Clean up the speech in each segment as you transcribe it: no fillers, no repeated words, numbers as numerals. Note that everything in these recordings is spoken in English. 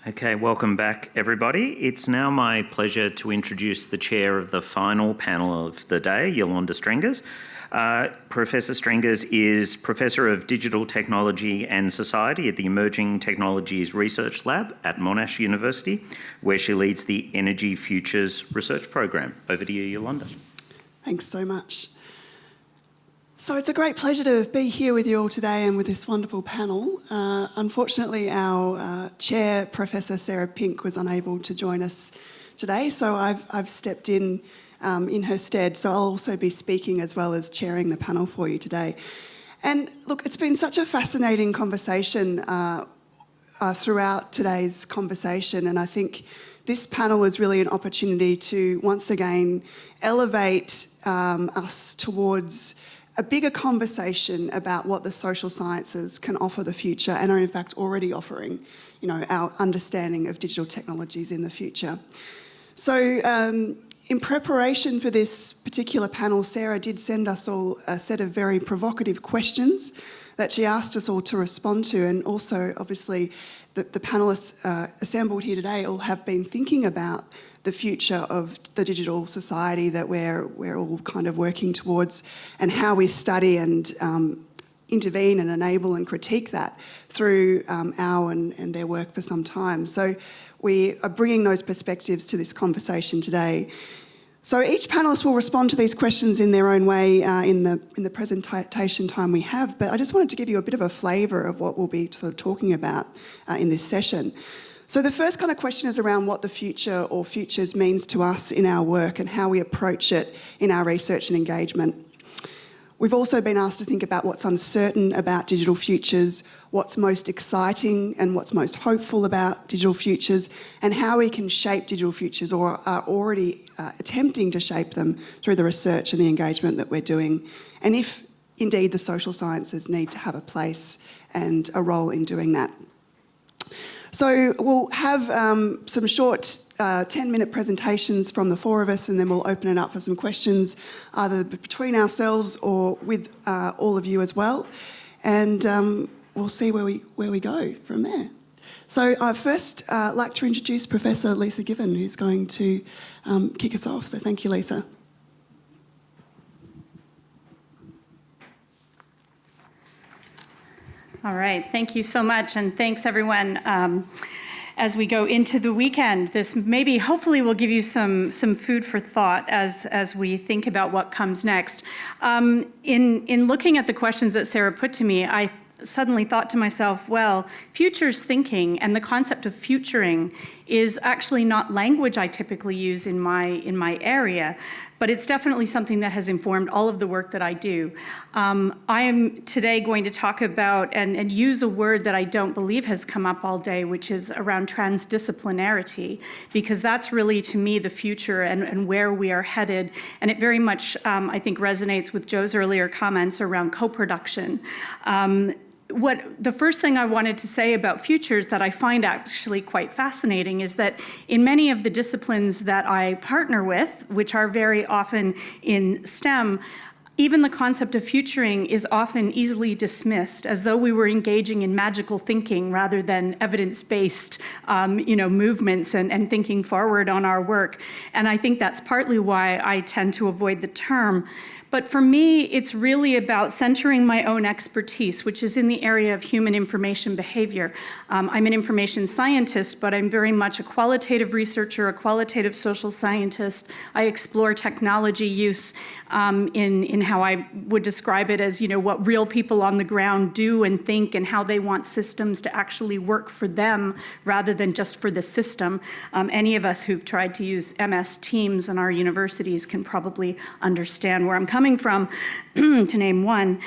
Okay, welcome back everybody. It's now my pleasure to introduce the chair of the final panel of the day, Yolande Strengers. Professor Strengers is Professor of Digital Technology and Society at the Emerging Technologies Research Lab at Monash University, where she leads the Energy Futures Research Program. Over to you, Yolande. Thanks so much. So it's a great pleasure to be here with you all today and with this wonderful panel. Unfortunately, our chair, Professor Sarah Pink, was unable to join us today, so I've stepped in her stead. So I'll also be speaking as well as chairing the panel for you today. And look, it's been such a fascinating conversation throughout today's conversation, and I think this panel is really an opportunity to once again elevate us towards a bigger conversation about what the social sciences can offer the future and are in fact already offering, our understanding of digital technologies in the future. So in preparation for this particular panel, Sarah did send us all a set of very provocative questions that she asked us all to respond to, and also obviously the panellists assembled here today all have been thinking about the future of the digital society that we're all kind of working towards, and how we study and intervene and enable and critique that through our and their work for some time. So we are bringing those perspectives to this conversation today. So each panellist will respond to these questions in their own way in the presentation time we have, but I just wanted to give you a bit of a flavour of what we'll be sort of talking about in this session. So the first kind of question is around what the future or futures means to us in our work and how we approach it in our research and engagement. We've also been asked to think about what's uncertain about digital futures, what's most exciting and what's most hopeful about digital futures, and how we can shape digital futures or are already attempting to shape them through the research and the engagement that we're doing, and if indeed the social sciences need to have a place and a role in doing that. So we'll have some short 10-minute presentations from the four of us, and then we'll open it up for some questions either between ourselves or with all of you as well. And we'll see where we go from there. So I'd first like to introduce Professor Lisa Given, who's going to kick us off. So thank you, Lisa. All right, thank you so much, and thanks everyone. As we go into the weekend, this maybe hopefully will give you some food for thought as we think about what comes next. In looking at the questions that Sarah put to me, I suddenly thought to myself, well, futures thinking and the concept of futuring is actually not language I typically use in my area, but it's definitely something that has informed all of the work that I do. I am today going to talk about and use a word that I don't believe has come up all day, which is around transdisciplinarity, because that's really, to me, the future and where we are headed. And it very much, I think, resonates with Joe's earlier comments around co-production. The first thing I wanted to say about futures that I find actually quite fascinating is that in many of the disciplines that I partner with, which are very often in STEM, even the concept of futuring is often easily dismissed as though we were engaging in magical thinking rather than evidence-based movements and thinking forward on our work. And I think that's partly why I tend to avoid the term. But for me, it's really about centering my own expertise, which is in the area of human information behavior. I'm an information scientist, but I'm very much a qualitative researcher, a qualitative social scientist. I explore technology use in how I would describe it as, what real people on the ground do and think and how they want systems to actually work for them rather than just for the system. Any of us who've tried to use MS Teams in our universities can probably understand where I'm coming from, to name one.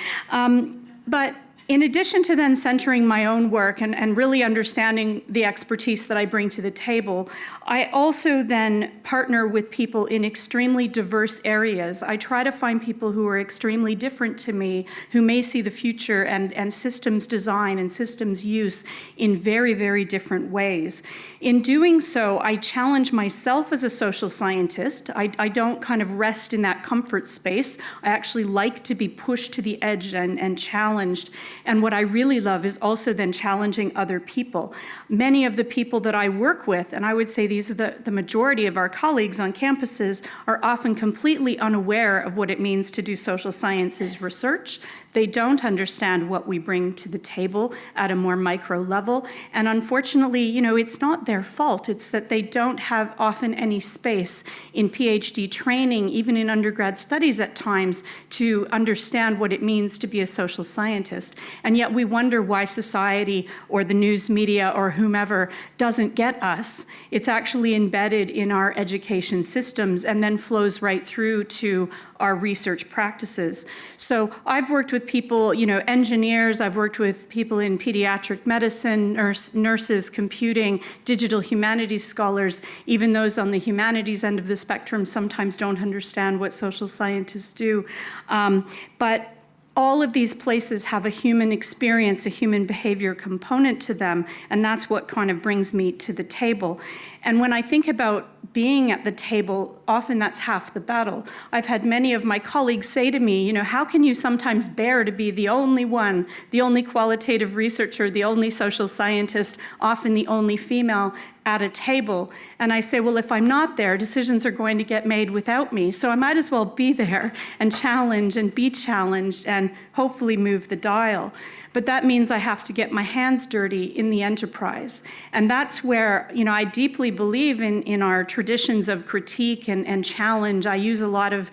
But in addition to then centering my own work and really understanding the expertise that I bring to the table, I also then partner with people in extremely diverse areas. I try to find people who are extremely different to me, who may see the future and systems design and systems use in very, very different ways. In doing so, I challenge myself as a social scientist. I don't kind of rest in that comfort space. I actually like to be pushed to the edge and challenged. And what I really love is also then challenging other people. Many of the people that I work with, and I would say these are the majority of our colleagues on campuses, are often completely unaware of what it means to do social sciences research. They don't understand what we bring to the table at a more micro level. And unfortunately, it's not their fault. It's that they don't have often any space in PhD training, even in undergrad studies at times, to understand what it means to be a social scientist. And yet we wonder why society or the news media or whomever doesn't get us. It's actually embedded in our education systems and then flows right through to our research practices. So I've worked with people, engineers, I've worked with people in pediatric medicine, nurses, computing, digital humanities scholars. Even those on the humanities end of the spectrum sometimes don't understand what social scientists do. But all of these places have a human experience, a human behavior component to them, and that's what kind of brings me to the table. And when I think about being at the table, often that's half the battle. I've had many of my colleagues say to me, how can you sometimes bear to be the only one, the only qualitative researcher, the only social scientist, often the only female at a table? And I say, well, if I'm not there, decisions are going to get made without me. So I might as well be there and challenge and be challenged and hopefully move the dial. But that means I have to get my hands dirty in the enterprise. And that's where, I deeply believe in our traditions of critique and challenge. I use a lot of,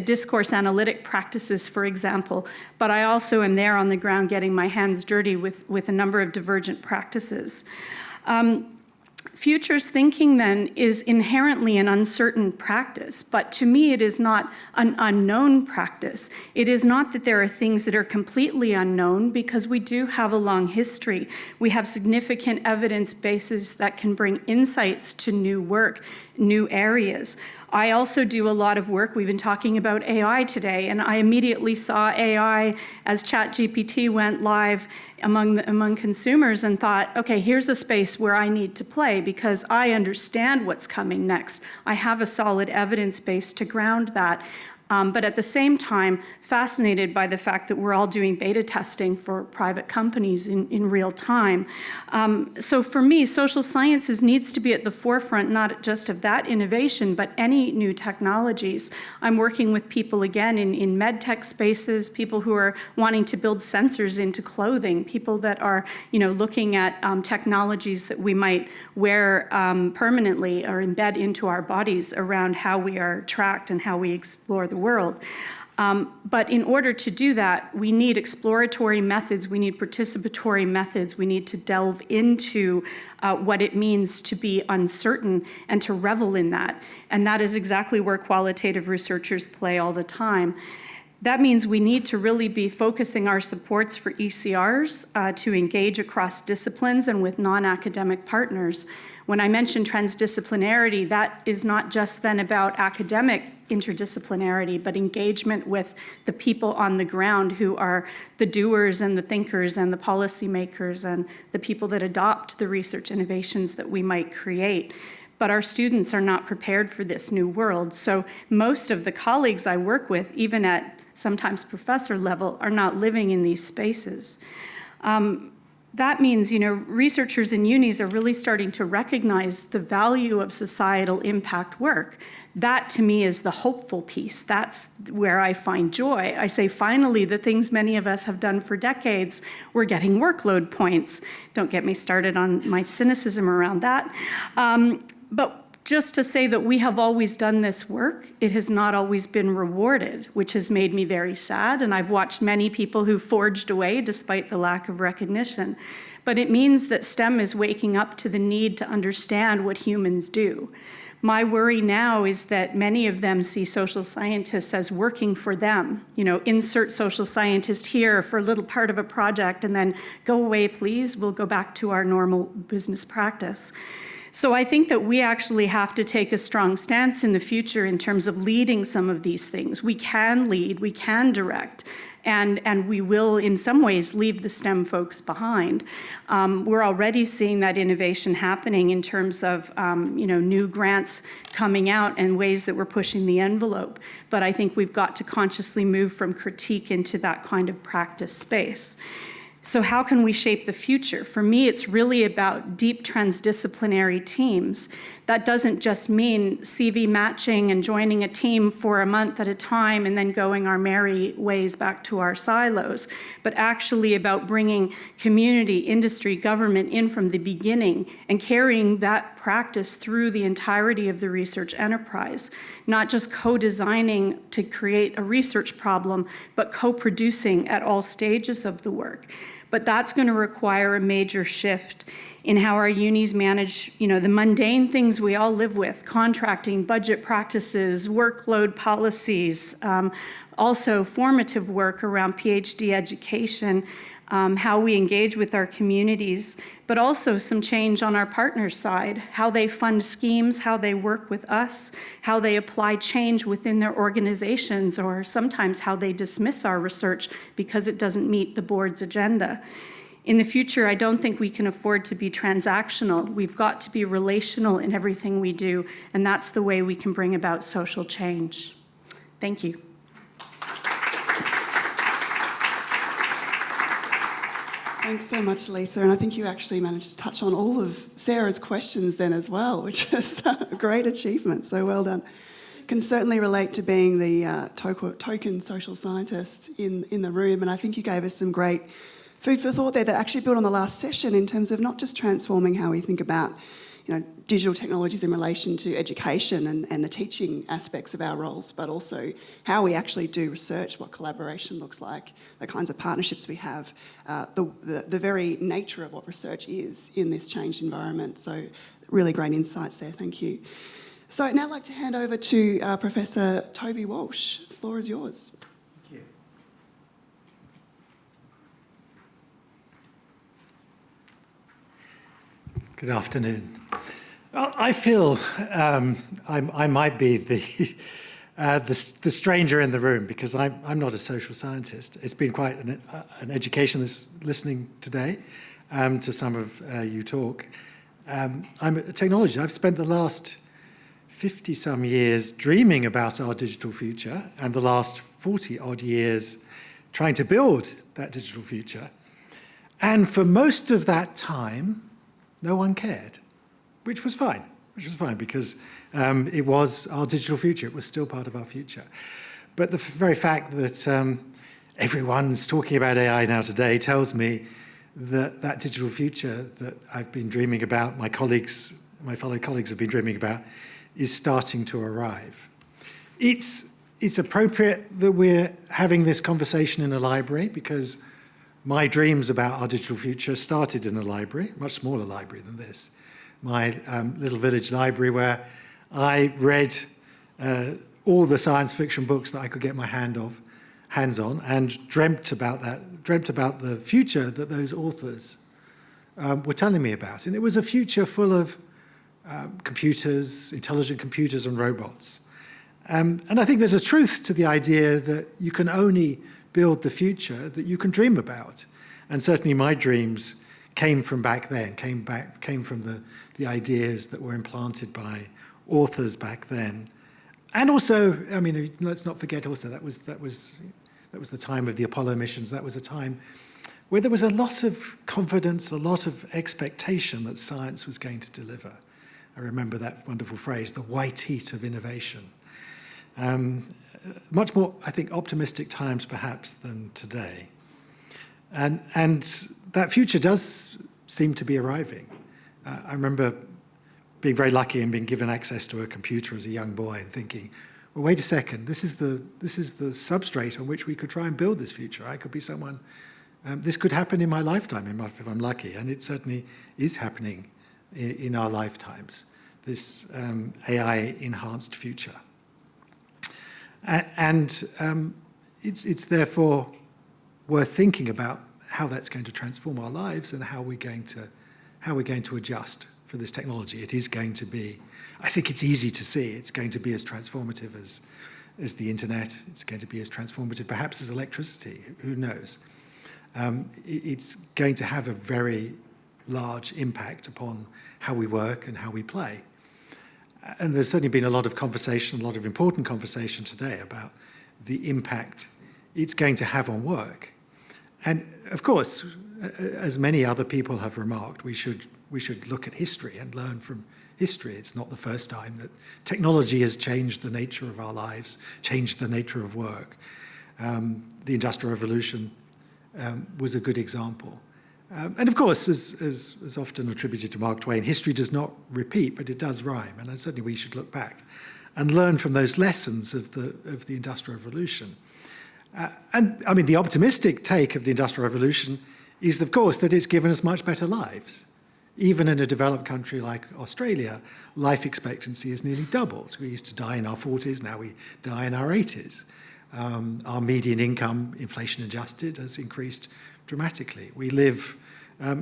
discourse analytic practices, for example, but I also am there on the ground getting my hands dirty with a number of divergent practices. Futures thinking, then, is inherently an uncertain practice, but to me it is not an unknown practice. It is not that there are things that are completely unknown, because we do have a long history. We have significant evidence bases that can bring insights to new work, new areas. I also do a lot of work. We've been talking about AI today, and I immediately saw AI as ChatGPT went live among consumers and thought, okay, here's a space where I need to play because I understand what's coming next. I have a solid evidence base to ground that. But at the same time, fascinated by the fact that we're all doing beta testing for private companies in real time. So for me, social sciences needs to be at the forefront, not just of that innovation, but any new technologies. I'm working with people, again, in med tech spaces, people who are wanting to build sensors into clothing, people that are looking at technologies that we might wear permanently or embed into our bodies around how we are tracked and how we explore the world. But in order to do that, we need exploratory methods, we need participatory methods, we need to delve into what it means to be uncertain and to revel in that. And that is exactly where qualitative researchers play all the time. That means we need to really be focusing our supports for ECRs to engage across disciplines and with non-academic partners. When I mention transdisciplinarity, that is not just then about academic interdisciplinarity, but engagement with the people on the ground who are the doers and the thinkers and the policymakers and the people that adopt the research innovations that we might create. But our students are not prepared for this new world. So most of the colleagues I work with, even at sometimes professor level, are not living in these spaces. That means, researchers in unis are really starting to recognize the value of societal impact work. That, to me, is the hopeful piece. That's where I find joy. I say, finally, the things many of us have done for decades, we're getting workload points. Don't get me started on my cynicism around that. But just to say that we have always done this work, it has not always been rewarded, which has made me very sad. And I've watched many people who forged away despite the lack of recognition. But it means that STEM is waking up to the need to understand what humans do. My worry now is that many of them see social scientists as working for them. Insert social scientist here for a little part of a project and then go away, please. We'll go back to our normal business practice. So I think that we actually have to take a strong stance in the future in terms of leading some of these things. We can lead, we can direct, and we will in some ways leave the STEM folks behind. We're already seeing that innovation happening in terms of new grants coming out and ways that we're pushing the envelope. But I think we've got to consciously move from critique into that kind of practice space. So how can we shape the future? For me, it's really about deep transdisciplinary teams. That doesn't just mean CV matching and joining a team for a month at a time and then going our merry ways back to our silos, but actually about bringing community, industry, government in from the beginning and carrying that practice through the entirety of the research enterprise, not just co-designing to create a research problem, but co-producing at all stages of the work. But that's going to require a major shift in how our unis manage, the mundane things we all live with: contracting, budget practices, workload policies, also formative work around PhD education, how we engage with our communities, but also some change on our partners' side, how they fund schemes, how they work with us, how they apply change within their organizations, or sometimes how they dismiss our research because it doesn't meet the board's agenda. In the future, I don't think we can afford to be transactional. We've got to be relational in everything we do, and that's the way we can bring about social change. Thank you. Thanks so much, Lisa. And I think you actually managed to touch on all of Sarah's questions then as well, which is a great achievement. So well done. Can certainly relate to being the token social scientist in the room. And I think you gave us some great food for thought there that actually built on the last session in terms of not just transforming how we think about digital technologies in relation to education and the teaching aspects of our roles, but also how we actually do research, what collaboration looks like, the kinds of partnerships we have, the very nature of what research is in this changed environment. So really great insights there, thank you. So I'd now like to hand over to Professor Toby Walsh. The floor is yours. Thank you. Good afternoon. Well, I feel I might be the stranger in the room because I'm not a social scientist. It's been quite an education listening today to some of you talk. I'm a technologist. I've spent the last 50-some years dreaming about our digital future and the last 40-odd years trying to build that digital future. And for most of that time, no one cared, which was fine because it was our digital future. It was still part of our future. But the very fact that everyone's talking about AI now today tells me that that digital future that I've been dreaming about, my fellow colleagues have been dreaming about, is starting to arrive. It's appropriate that we're having this conversation in a library because my dreams about our digital future started in a library, much smaller library than this, my little village library where I read all the science fiction books that I could get my hands on, and dreamt about the future that those authors were telling me about. And it was a future full of computers, intelligent computers and robots. And I think there's a truth to the idea that you can only build the future that you can dream about. And certainly my dreams came from back then, came from the ideas that were implanted by authors back then. And also, I mean, let's not forget also that was the time of the Apollo missions. That was a time where there was a lot of confidence, a lot of expectation that science was going to deliver. I remember that wonderful phrase, the white heat of innovation. Much more, I think, optimistic times perhaps than today. And that future does seem to be arriving. I remember being very lucky and being given access to a computer as a young boy and thinking, well, wait a second, this is the substrate on which we could try and build this future. I could be someone, this could happen in my lifetime if I'm lucky, and it certainly is happening in our lifetimes, this AI-enhanced future. And it's therefore worth thinking about how that's going to transform our lives and how we're going to adjust for this technology. It is going to be, I think it's easy to see, it's going to be as transformative as the internet. It's going to be as transformative perhaps as electricity, who knows. It's going to have a very large impact upon how we work and how we play. And there's certainly been a lot of conversation, a lot of important conversation today about the impact it's going to have on work. And of course, as many other people have remarked, we should look at history and learn from history. It's not the first time that technology has changed the nature of our lives, changed the nature of work. The Industrial Revolution was a good example. And of course, as often attributed to Mark Twain, history does not repeat, but it does rhyme. And certainly we should look back and learn from those lessons of the Industrial Revolution. And I mean, the optimistic take of the Industrial Revolution is, of course, that it's given us much better lives. Even in a developed country like Australia, life expectancy has nearly doubled. We used to die in our 40s, now we die in our 80s. Our median income, inflation adjusted, has increased dramatically. We live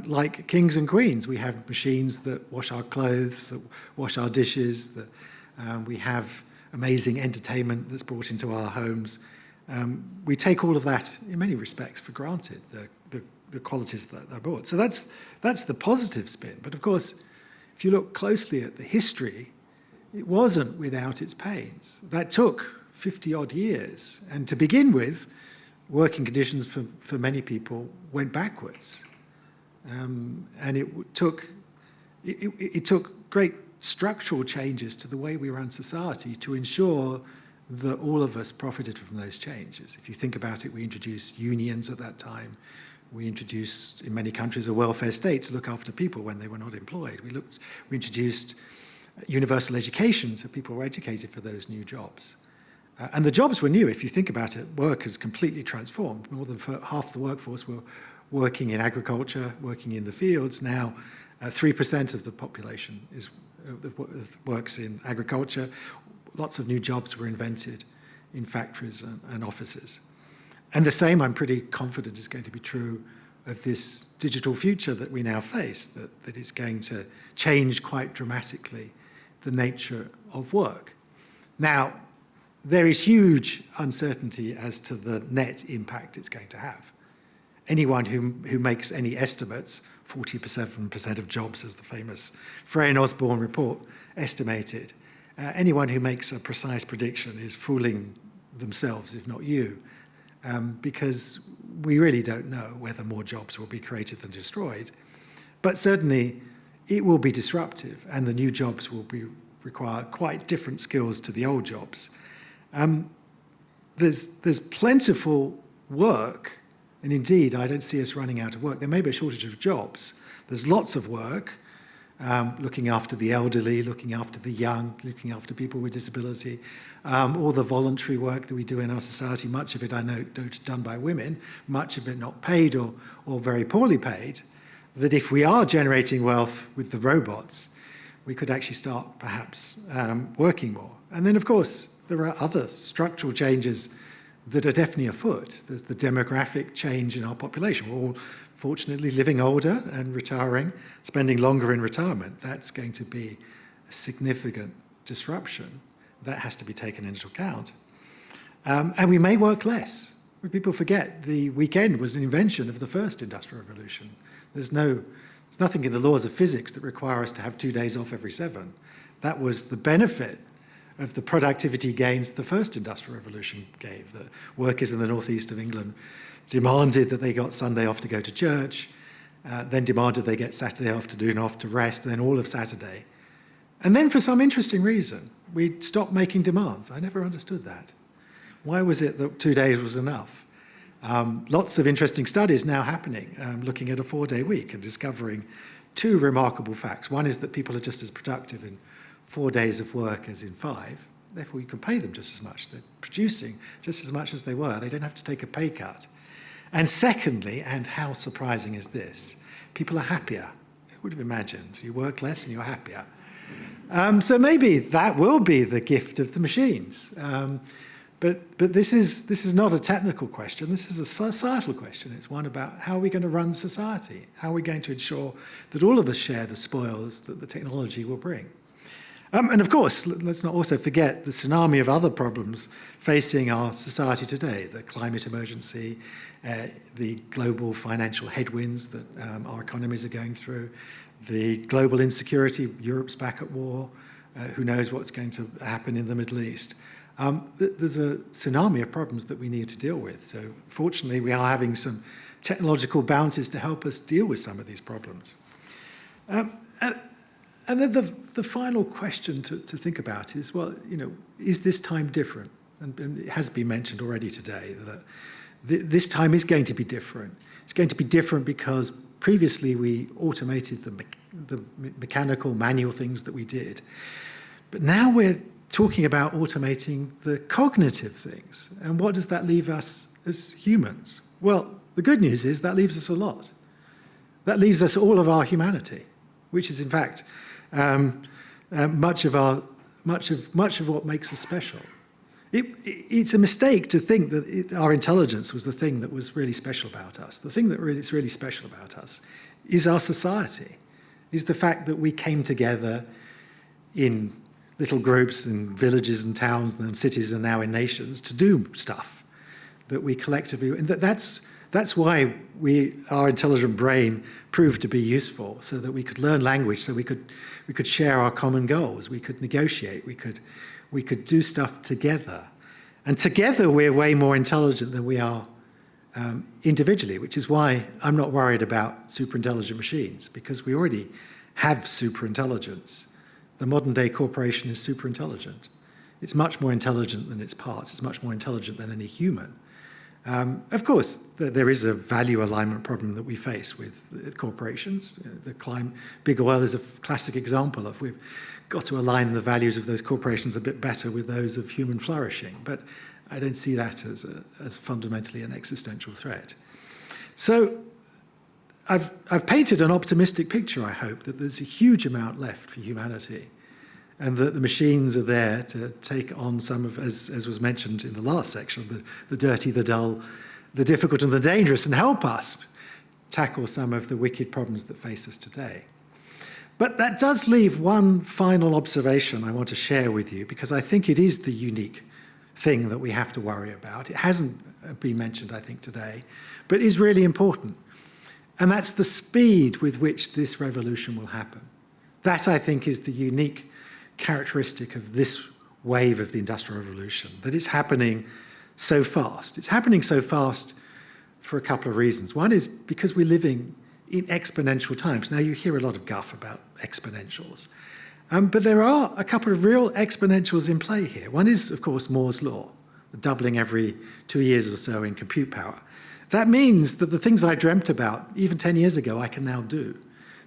like kings and queens. We have machines that wash our clothes, that wash our dishes, that we have amazing entertainment that's brought into our homes. We take all of that, in many respects, for granted, the qualities that are brought. So that's the positive spin. But of course, if you look closely at the history, it wasn't without its pains. That took 50-odd years. And to begin with, working conditions for many people went backwards. And it took great structural changes to the way we run society to ensure that all of us profited from those changes. If you think about it, we introduced unions at that time. We introduced, in many countries, a welfare state to look after people when they were not employed. We introduced universal education, so people were educated for those new jobs. And the jobs were new. If you think about it, work has completely transformed. More than half the workforce were working in agriculture, working in the fields. Now, 3% of the population works in agriculture. Lots of new jobs were invented in factories and offices. And the same, I'm pretty confident, is going to be true of this digital future that we now face, that is going to change quite dramatically the nature of work. Now, there is huge uncertainty as to the net impact it's going to have. Anyone who makes any estimates, 47% of jobs, as the famous Frey and Osborne report estimated, anyone who makes a precise prediction is fooling themselves, if not you, because we really don't know whether more jobs will be created than destroyed. But certainly it will be disruptive, and the new jobs will require quite different skills to the old jobs. There's plentiful work, and indeed I don't see us running out of work. There may be a shortage of jobs. There's lots of work, looking after the elderly, looking after the young, looking after people with disability, all the voluntary work that we do in our society, much of it I know done by women, much of it not paid or very poorly paid, that if we are generating wealth with the robots, we could actually start perhaps working more. And then, of course, there are other structural changes that are definitely afoot. There's the demographic change in our population. We're all fortunately living older and retiring, spending longer in retirement. That's going to be a significant disruption. That has to be taken into account. And we may work less. People forget the weekend was an invention of the first Industrial Revolution. There's nothing in the laws of physics that require us to have 2 days off every 7. That was the benefit of the productivity gains the first Industrial Revolution gave. The workers in the northeast of England demanded that they got Sunday off to go to church, then demanded they get Saturday afternoon off to rest, and then all of Saturday. And then for some interesting reason, we stopped making demands. I never understood that. Why was it that 2 days was enough? Lots of interesting studies now happening, looking at a 4-day week and discovering 2 remarkable facts. One is that people are just as productive in 4 days of work as in 5. Therefore, you can pay them just as much. They're producing just as much as they were. They don't have to take a pay cut. And secondly, and how surprising is this, people are happier. Who would have imagined? You work less and you're happier. So maybe that will be the gift of the machines. But this is not a technical question. This is a societal question. It's one about how are we going to run society? How are we going to ensure that all of us share the spoils that the technology will bring? And of course, let's not also forget the tsunami of other problems facing our society today, the climate emergency, the global financial headwinds that our economies are going through, the global insecurity, Europe's back at war, who knows what's going to happen in the Middle East. There's a tsunami of problems that we need to deal with. So fortunately, we are having some technological bounties to help us deal with some of these problems. And then the final question to think about is, well, is this time different? And it has been mentioned already today that this time is going to be different. It's going to be different because previously we automated the mechanical, manual things that we did. But now we're talking about automating the cognitive things. And what does that leave us as humans? Well, the good news is that leaves us a lot. That leaves us all of our humanity, which is in fact much of what makes us special. It's a mistake to think that our intelligence was the thing that was really special about us. The thing that is really special about us is our society, is the fact that we came together in little groups and villages and towns and cities and now in nations to do stuff that we collectively, and that's why our intelligent brain proved to be useful, so that we could learn language, so we could share our common goals, we could negotiate, we could do stuff together. And together we're way more intelligent than we are individually, which is why I'm not worried about super intelligent machines, because we already have super intelligence. The modern day corporation is super intelligent. It's much more intelligent than its parts. It's much more intelligent than any human. Of course, there is a value alignment problem that we face with corporations. Big oil is a classic example of we've got to align the values of those corporations a bit better with those of human flourishing. But I don't see that as fundamentally an existential threat. So I've painted an optimistic picture, I hope, that there's a huge amount left for humanity, and that the machines are there to take on some of, as was mentioned in the last section, the dirty, the dull, the difficult and the dangerous, and help us tackle some of the wicked problems that face us today. But that does leave one final observation I want to share with you, because I think it is the unique thing that we have to worry about. It hasn't been mentioned, I think, today, but is really important. And that's the speed with which this revolution will happen. That, I think, is the unique characteristic of this wave of the Industrial Revolution, that it's happening so fast. It's happening so fast for a couple of reasons. One is because we're living in exponential times. Now, you hear a lot of guff about exponentials, but there are a couple of real exponentials in play here. One is, of course, Moore's law, doubling every 2 years or so in compute power. That means that the things I dreamt about even 10 years ago, I can now do.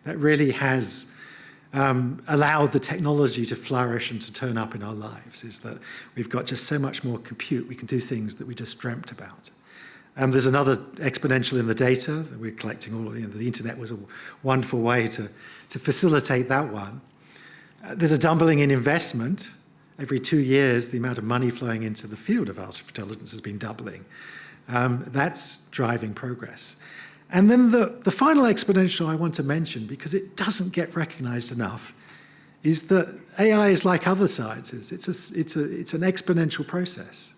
That really has allowed the technology to flourish and to turn up in our lives, is that we've got just so much more compute. We can do things that we just dreamt about. There's another exponential in the data. We're collecting all, the internet was a wonderful way to facilitate that one. There's a doubling in investment. Every 2 years, the amount of money flowing into the field of artificial intelligence has been doubling. That's driving progress. And then the final exponential I want to mention, because it doesn't get recognized enough, is that AI is like other sciences. It's an exponential process.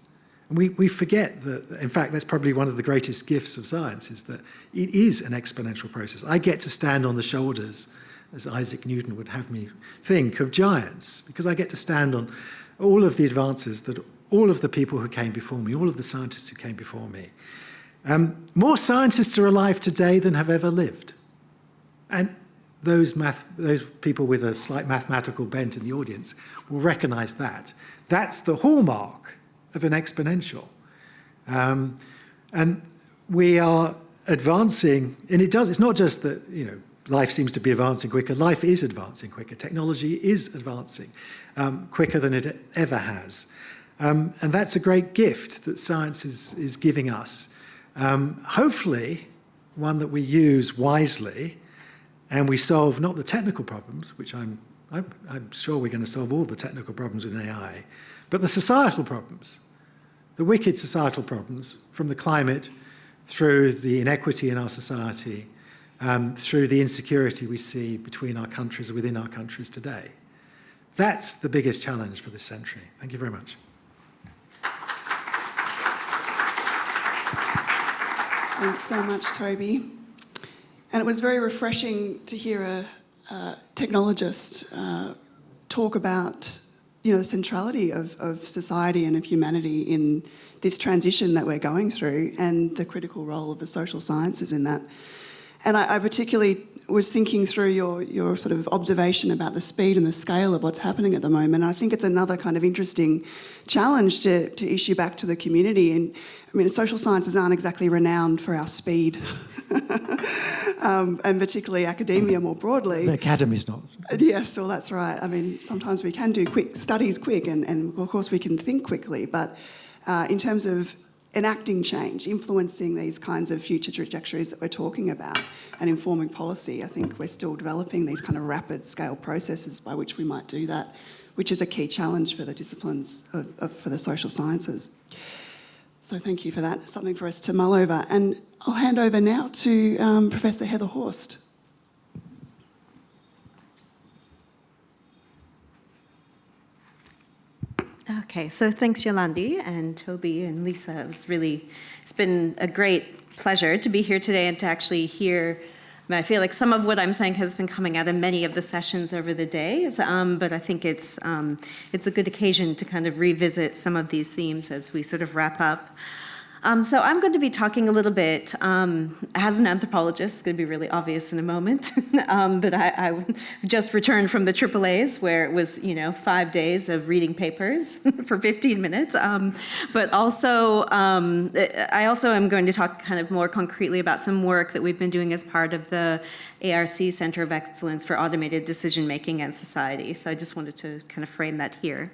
And we forget that, in fact, that's probably one of the greatest gifts of science, is that it is an exponential process. I get to stand on the shoulders, as Isaac Newton would have me think, of giants, because I get to stand on all of the advances that all of the people who came before me, all of the scientists who came before me. More scientists are alive today than have ever lived. And those people with a slight mathematical bent in the audience will recognize that. That's the hallmark of an exponential. And we are advancing, and it's not just that, life seems to be advancing quicker. Life is advancing quicker. Technology is advancing quicker than it ever has. And that's a great gift that science is giving us. Hopefully, one that we use wisely, and we solve not the technical problems, which I'm sure we're going to solve all the technical problems with AI, but the societal problems, the wicked societal problems, from the climate through the inequity in our society, through the insecurity we see between our countries, within our countries today. That's the biggest challenge for this century. Thank you very much. Thanks so much, Toby. And it was very refreshing to hear a technologist talk about the centrality of society and of humanity in this transition that we're going through, and the critical role of the social sciences in that. And I particularly was thinking through your sort of observation about the speed and the scale of what's happening at the moment. And I think it's another kind of interesting challenge to issue back to the community. And I mean, social sciences aren't exactly renowned for our speed, and particularly academia more broadly. The academy's not. Yes, well, that's right. I mean, sometimes we can do quick studies quick, and of course we can think quickly, but in terms of enacting change, influencing these kinds of future trajectories that we're talking about and informing policy, I think we're still developing these kind of rapid scale processes by which we might do that, which is a key challenge for the disciplines for the social sciences. So thank you for that. Something for us to mull over. And I'll hand over now to Professor Heather Horst. Okay, so thanks Yolande and Toby and Lisa. It's been a great pleasure to be here today and to actually hear. I feel like some of what I'm saying has been coming out of many of the sessions over the days, but I think it's a good occasion to kind of revisit some of these themes as we sort of wrap up. So I'm going to be talking a little bit, as an anthropologist, it's going to be really obvious in a moment, that I just returned from the AAAs, where it was, 5 days of reading papers for 15 minutes. But also, I also am going to talk kind of more concretely about some work that we've been doing as part of the ARC Center of Excellence for Automated Decision Making and Society. So I just wanted to kind of frame that here.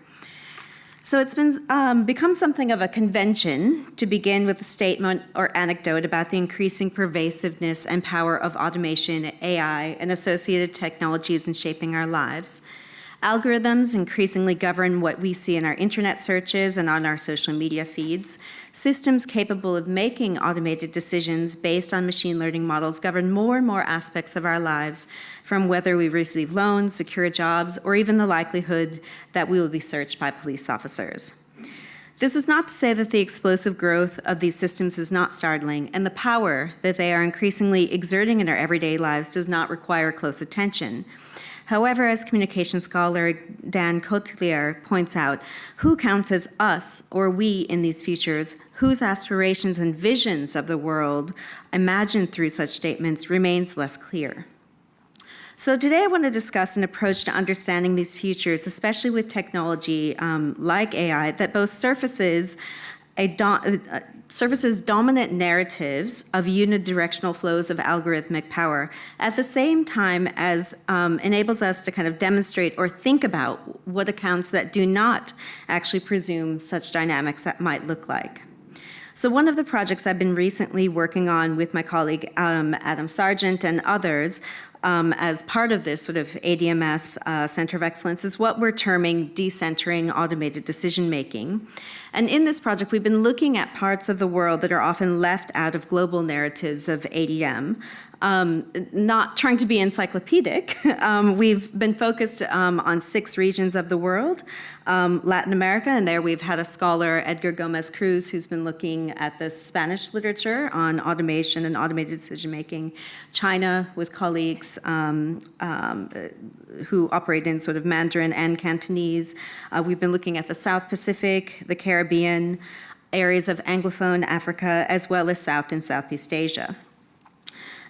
So it's been become something of a convention to begin with a statement or anecdote about the increasing pervasiveness and power of automation, AI, and associated technologies in shaping our lives. Algorithms increasingly govern what we see in our internet searches and on our social media feeds. Systems capable of making automated decisions based on machine learning models govern more and more aspects of our lives, from whether we receive loans, secure jobs, or even the likelihood that we will be searched by police officers. This is not to say that the explosive growth of these systems is not startling, and the power that they are increasingly exerting in our everyday lives does not require close attention. However, as communication scholar Dan Cotelier points out, who counts as us or we in these futures, whose aspirations and visions of the world imagined through such statements remains less clear. So today I want to discuss an approach to understanding these futures, especially with technology like AI, that both surfaces dominant narratives of unidirectional flows of algorithmic power, at the same time as enables us to kind of demonstrate or think about what accounts that do not actually presume such dynamics that might look like. So one of the projects I've been recently working on with my colleague Adam Sargent and others as part of this sort of ADMS Center of Excellence is what we're terming decentering automated decision making. And in this project, we've been looking at parts of the world that are often left out of global narratives of ADM. Not trying to be encyclopedic, we've been focused on 6 regions of the world. Latin America, and there we've had a scholar, Edgar Gomez Cruz, who's been looking at the Spanish literature on automation and automated decision making. China, with colleagues who operate in sort of Mandarin and Cantonese. We've been looking at the South Pacific, the Caribbean, areas of Anglophone Africa, as well as South and Southeast Asia.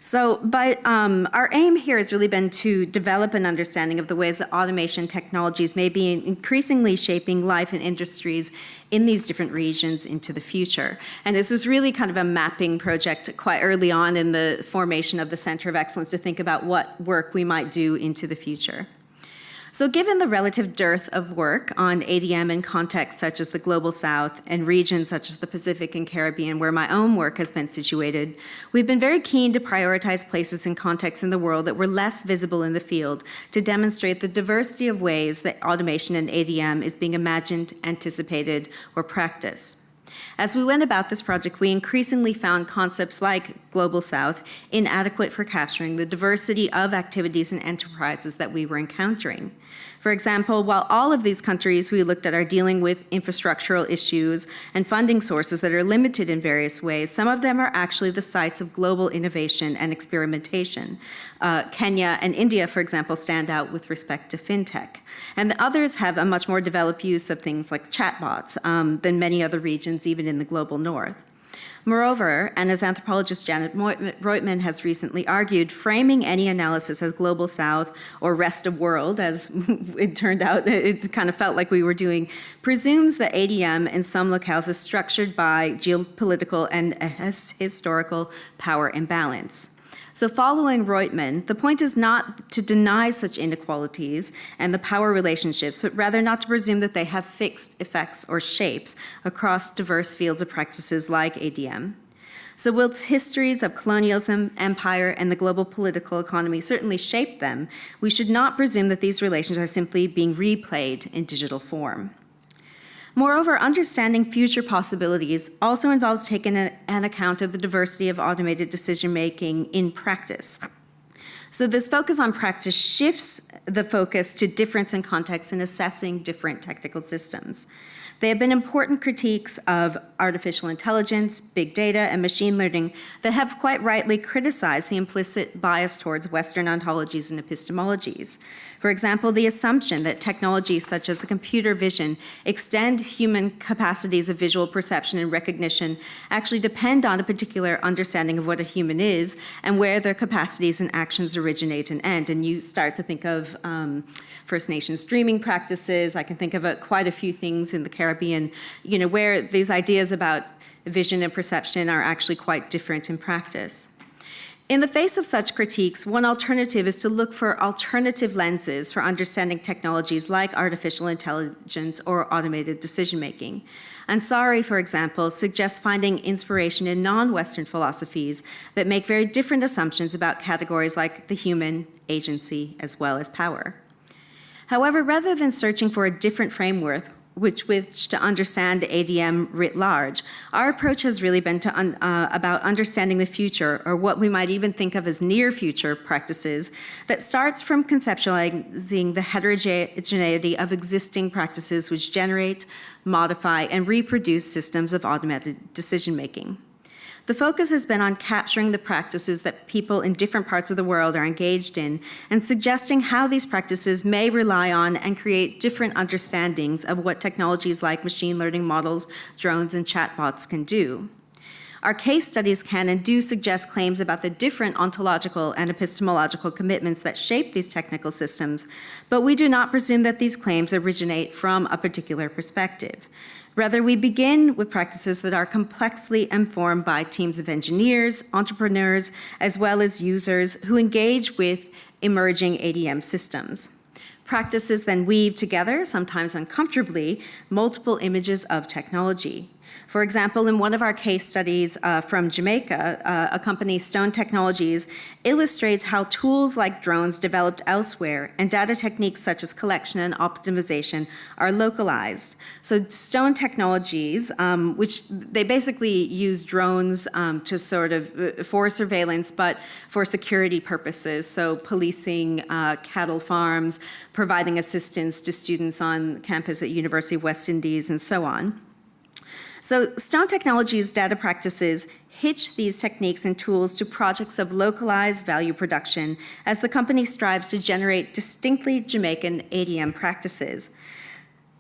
So our aim here has really been to develop an understanding of the ways that automation technologies may be increasingly shaping life and industries in these different regions into the future. And this was really kind of a mapping project quite early on in the formation of the Center of Excellence to think about what work we might do into the future. So given the relative dearth of work on ADM in contexts such as the Global South and regions such as the Pacific and Caribbean, where my own work has been situated, we've been very keen to prioritize places and contexts in the world that were less visible in the field to demonstrate the diversity of ways that automation and ADM is being imagined, anticipated, or practiced. As we went about this project, we increasingly found concepts like Global South inadequate for capturing the diversity of activities and enterprises that we were encountering. For example, while all of these countries we looked at are dealing with infrastructural issues and funding sources that are limited in various ways, some of them are actually the sites of global innovation and experimentation. Kenya and India, for example, stand out with respect to fintech. And the others have a much more developed use of things like chatbots than many other regions, even in the global north. Moreover, and as anthropologist Janet Reutman has recently argued, framing any analysis as Global South or rest of world, as it turned out, it kind of felt like we were doing, presumes that ADM in some locales is structured by geopolitical and historical power imbalance. So following Reutman, the point is not to deny such inequalities and the power relationships, but rather not to presume that they have fixed effects or shapes across diverse fields of practices like ADM. So whilst histories of colonialism, empire, and the global political economy certainly shape them, we should not presume that these relations are simply being replayed in digital form. Moreover, understanding future possibilities also involves taking an account of the diversity of automated decision-making in practice. So this focus on practice shifts the focus to difference in context in assessing different technical systems. They have been important critiques of artificial intelligence, big data, and machine learning that have quite rightly criticized the implicit bias towards Western ontologies and epistemologies. For example, the assumption that technologies such as computer vision extend human capacities of visual perception and recognition actually depend on a particular understanding of what a human is and where their capacities and actions originate and end. And you start to think of First Nations dreaming practices. I can think of quite a few things in the Caribbean, where these ideas about vision and perception are actually quite different in practice. In the face of such critiques, one alternative is to look for alternative lenses for understanding technologies like artificial intelligence or automated decision-making. Ansari, for example, suggests finding inspiration in non-Western philosophies that make very different assumptions about categories like the human, agency, as well as power. However, rather than searching for a different framework with which to understand ADM writ large, our approach has really been about understanding the future, or what we might even think of as near future practices, that starts from conceptualizing the heterogeneity of existing practices which generate, modify, and reproduce systems of automated decision-making. The focus has been on capturing the practices that people in different parts of the world are engaged in and suggesting how these practices may rely on and create different understandings of what technologies like machine learning models, drones, and chatbots can do. Our case studies can and do suggest claims about the different ontological and epistemological commitments that shape these technical systems, but we do not presume that these claims originate from a particular perspective. Rather, we begin with practices that are complexly informed by teams of engineers, entrepreneurs, as well as users who engage with emerging ADM systems. Practices then weave together, sometimes uncomfortably, multiple images of technology. For example, in one of our case studies from Jamaica, a company, Stone Technologies, illustrates how tools like drones developed elsewhere and data techniques such as collection and optimization are localized. So Stone Technologies, which they basically use drones to sort of for surveillance, but for security purposes, so policing cattle farms, providing assistance to students on campus at University of West Indies, and so on. So Stone Technologies' data practices hitch these techniques and tools to projects of localized value production as the company strives to generate distinctly Jamaican ADM practices.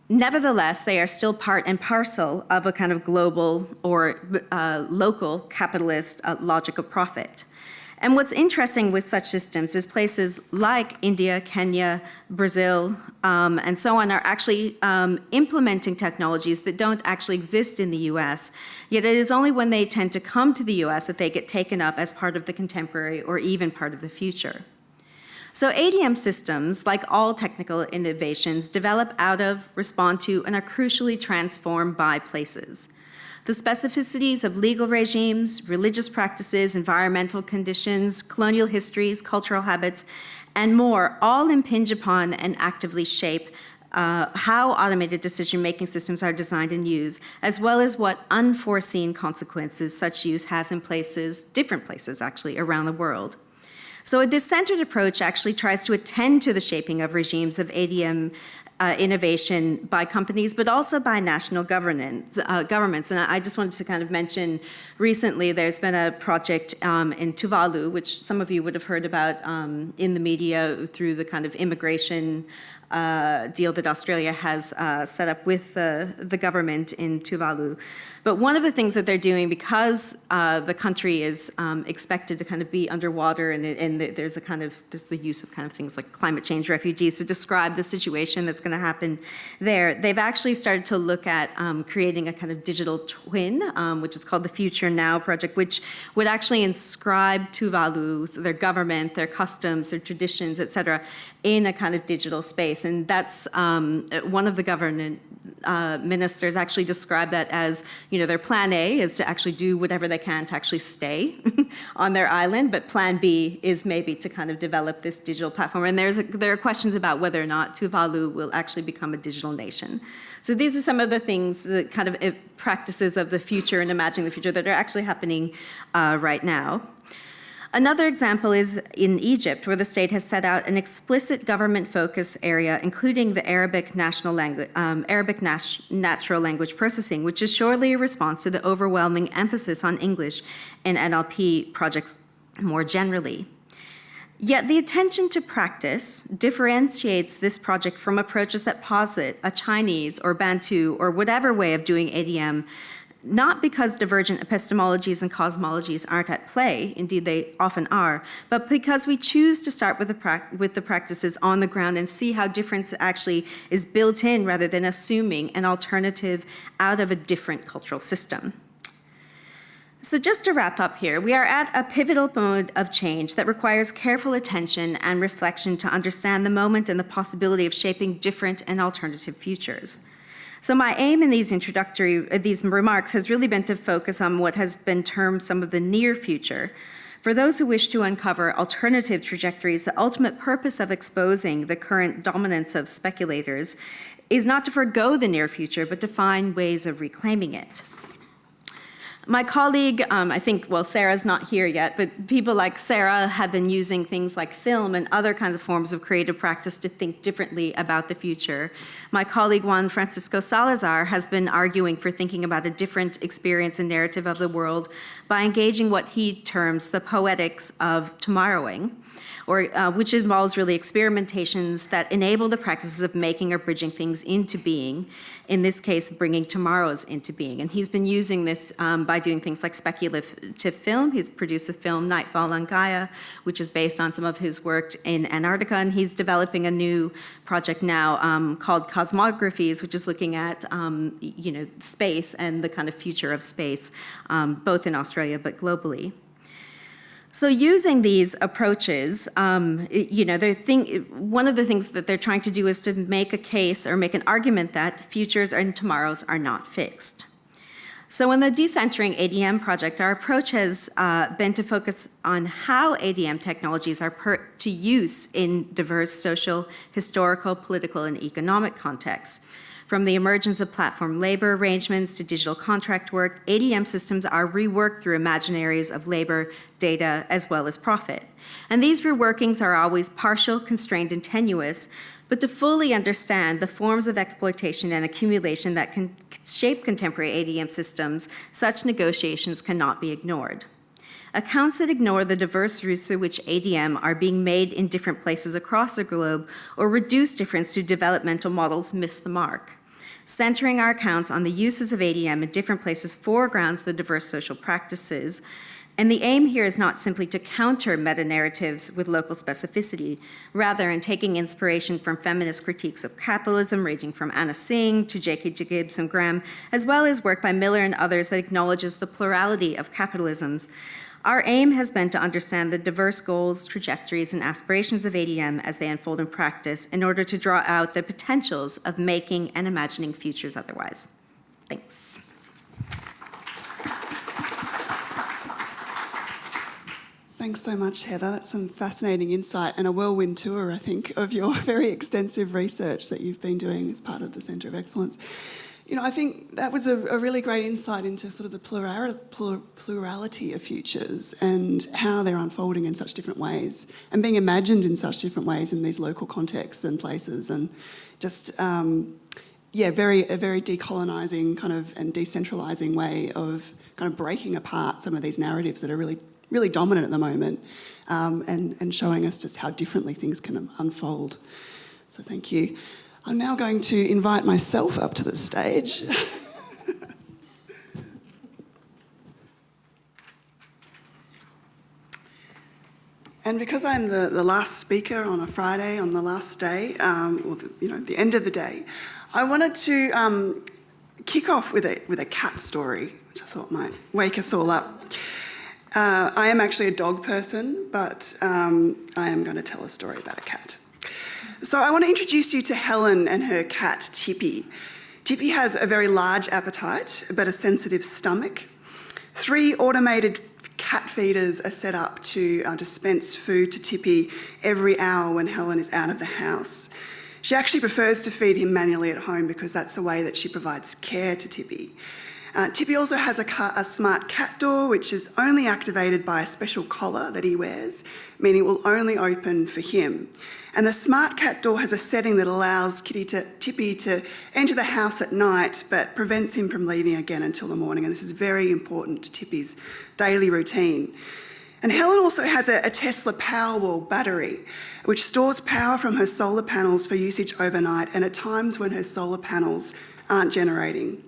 Nevertheless, they are still part and parcel of a kind of global or local capitalist logic of profit. And what's interesting with such systems is places like India, Kenya, Brazil, and so on are actually implementing technologies that don't actually exist in the US, yet it is only when they tend to come to the US that they get taken up as part of the contemporary or even part of the future. So ADM systems, like all technical innovations, develop out of, respond to, and are crucially transformed by places. The specificities of legal regimes, religious practices, environmental conditions, colonial histories, cultural habits, and more all impinge upon and actively shape how automated decision-making systems are designed and used, as well as what unforeseen consequences such use has in different places actually, around the world. So a decentered approach actually tries to attend to the shaping of regimes of ADM innovation by companies, but also by national governments. And I just wanted to kind of mention, recently there's been a project in Tuvalu, which some of you would have heard about in the media through the kind of immigration deal that Australia has set up with the government in Tuvalu. But one of the things that they're doing, because the country is expected to kind of be underwater, and there's the use of kind of things like climate change refugees to describe the situation that's going to happen there. They've actually started to look at creating a kind of digital twin, which is called the Future Now project, which would actually inscribe Tuvalu, so their government, their customs, their traditions, et cetera, in a kind of digital space. And that's one of the government ministers actually described that as, their plan A is to actually do whatever they can to actually stay on their island, but plan B is maybe to kind of develop this digital platform. And there are questions about whether or not Tuvalu will actually become a digital nation. So these are some of the things, the kind of practices of the future and imagining the future that are actually happening right now. Another example is in Egypt, where the state has set out an explicit government focus area, including the Arabic natural language processing, which is surely a response to the overwhelming emphasis on English in NLP projects more generally. Yet the attention to practice differentiates this project from approaches that posit a Chinese or Bantu or whatever way of doing ADM, not because divergent epistemologies and cosmologies aren't at play, indeed they often are, but because we choose to start with the practices on the ground and see how difference actually is built in rather than assuming an alternative out of a different cultural system. So just to wrap up here, we are at a pivotal mode of change that requires careful attention and reflection to understand the moment and the possibility of shaping different and alternative futures. So my aim in these remarks has really been to focus on what has been termed some of the near future. For those who wish to uncover alternative trajectories, the ultimate purpose of exposing the current dominance of speculators is not to forgo the near future, but to find ways of reclaiming it. My colleague, Sarah's not here yet, but people like Sarah have been using things like film and other kinds of forms of creative practice to think differently about the future. My colleague Juan Francisco Salazar has been arguing for thinking about a different experience and narrative of the world by engaging what he terms the poetics of tomorrowing, which involves really experimentations that enable the practices of making or bridging things into being, in this case, bringing tomorrows into being. And he's been using this by doing things like speculative film. He's produced a film, Nightfall on Gaia, which is based on some of his work in Antarctica, and he's developing a new project now called Cosmographies, which is looking at space and the kind of future of space, both in Australia but globally. So using these approaches, one of the things that they're trying to do is to make a case or make an argument that futures and tomorrows are not fixed. So in the Decentering ADM project, our approach has been to focus on how ADM technologies are put to use in diverse social, historical, political, and economic contexts. From the emergence of platform labor arrangements to digital contract work, ADM systems are reworked through imaginaries of labor, data, as well as profit. And these reworkings are always partial, constrained, and tenuous, but to fully understand the forms of exploitation and accumulation that can shape contemporary ADM systems, such negotiations cannot be ignored. Accounts that ignore the diverse routes through which ADM are being made in different places across the globe or reduce difference through developmental models miss the mark. Centering our accounts on the uses of ADM in different places foregrounds the diverse social practices, and the aim here is not simply to counter meta-narratives with local specificity, rather in taking inspiration from feminist critiques of capitalism ranging from Anna Singh to J.K. Gibbs and Graham, as well as work by Miller and others that acknowledges the plurality of capitalisms. Our aim has been to understand the diverse goals, trajectories, and aspirations of ADM as they unfold in practice in order to draw out the potentials of making and imagining futures otherwise. Thanks. Thanks so much, Heather. That's some fascinating insight and a whirlwind tour, I think, of your very extensive research that you've been doing as part of the Centre of Excellence. You know, I think that was a really great insight into sort of the plurality of futures and how they're unfolding in such different ways and being imagined in such different ways in these local contexts and places, and just, a very decolonising kind of and decentralising way of kind of breaking apart some of these narratives that are really dominant at the moment, and showing us just how differently things can unfold. So thank you. I'm now going to invite myself up to the stage. And because I'm the last speaker on a Friday, on the last day, the end of the day, I wanted to kick off with a cat story, which I thought might wake us all up. I am actually a dog person, but I am going to tell a story about a cat. So I want to introduce you to Helen and her cat, Tippy. Tippy has a very large appetite, but a sensitive stomach. 3 automated cat feeders are set up to dispense food to Tippy every hour when Helen is out of the house. She actually prefers to feed him manually at home because that's the way that she provides care to Tippy. Tippy also has a smart cat door, which is only activated by a special collar that he wears, meaning it will only open for him. And the smart cat door has a setting that allows Tippy to enter the house at night, but prevents him from leaving again until the morning. And this is very important to Tippy's daily routine. And Helen also has a Tesla Powerwall battery, which stores power from her solar panels for usage overnight and at times when her solar panels aren't generating.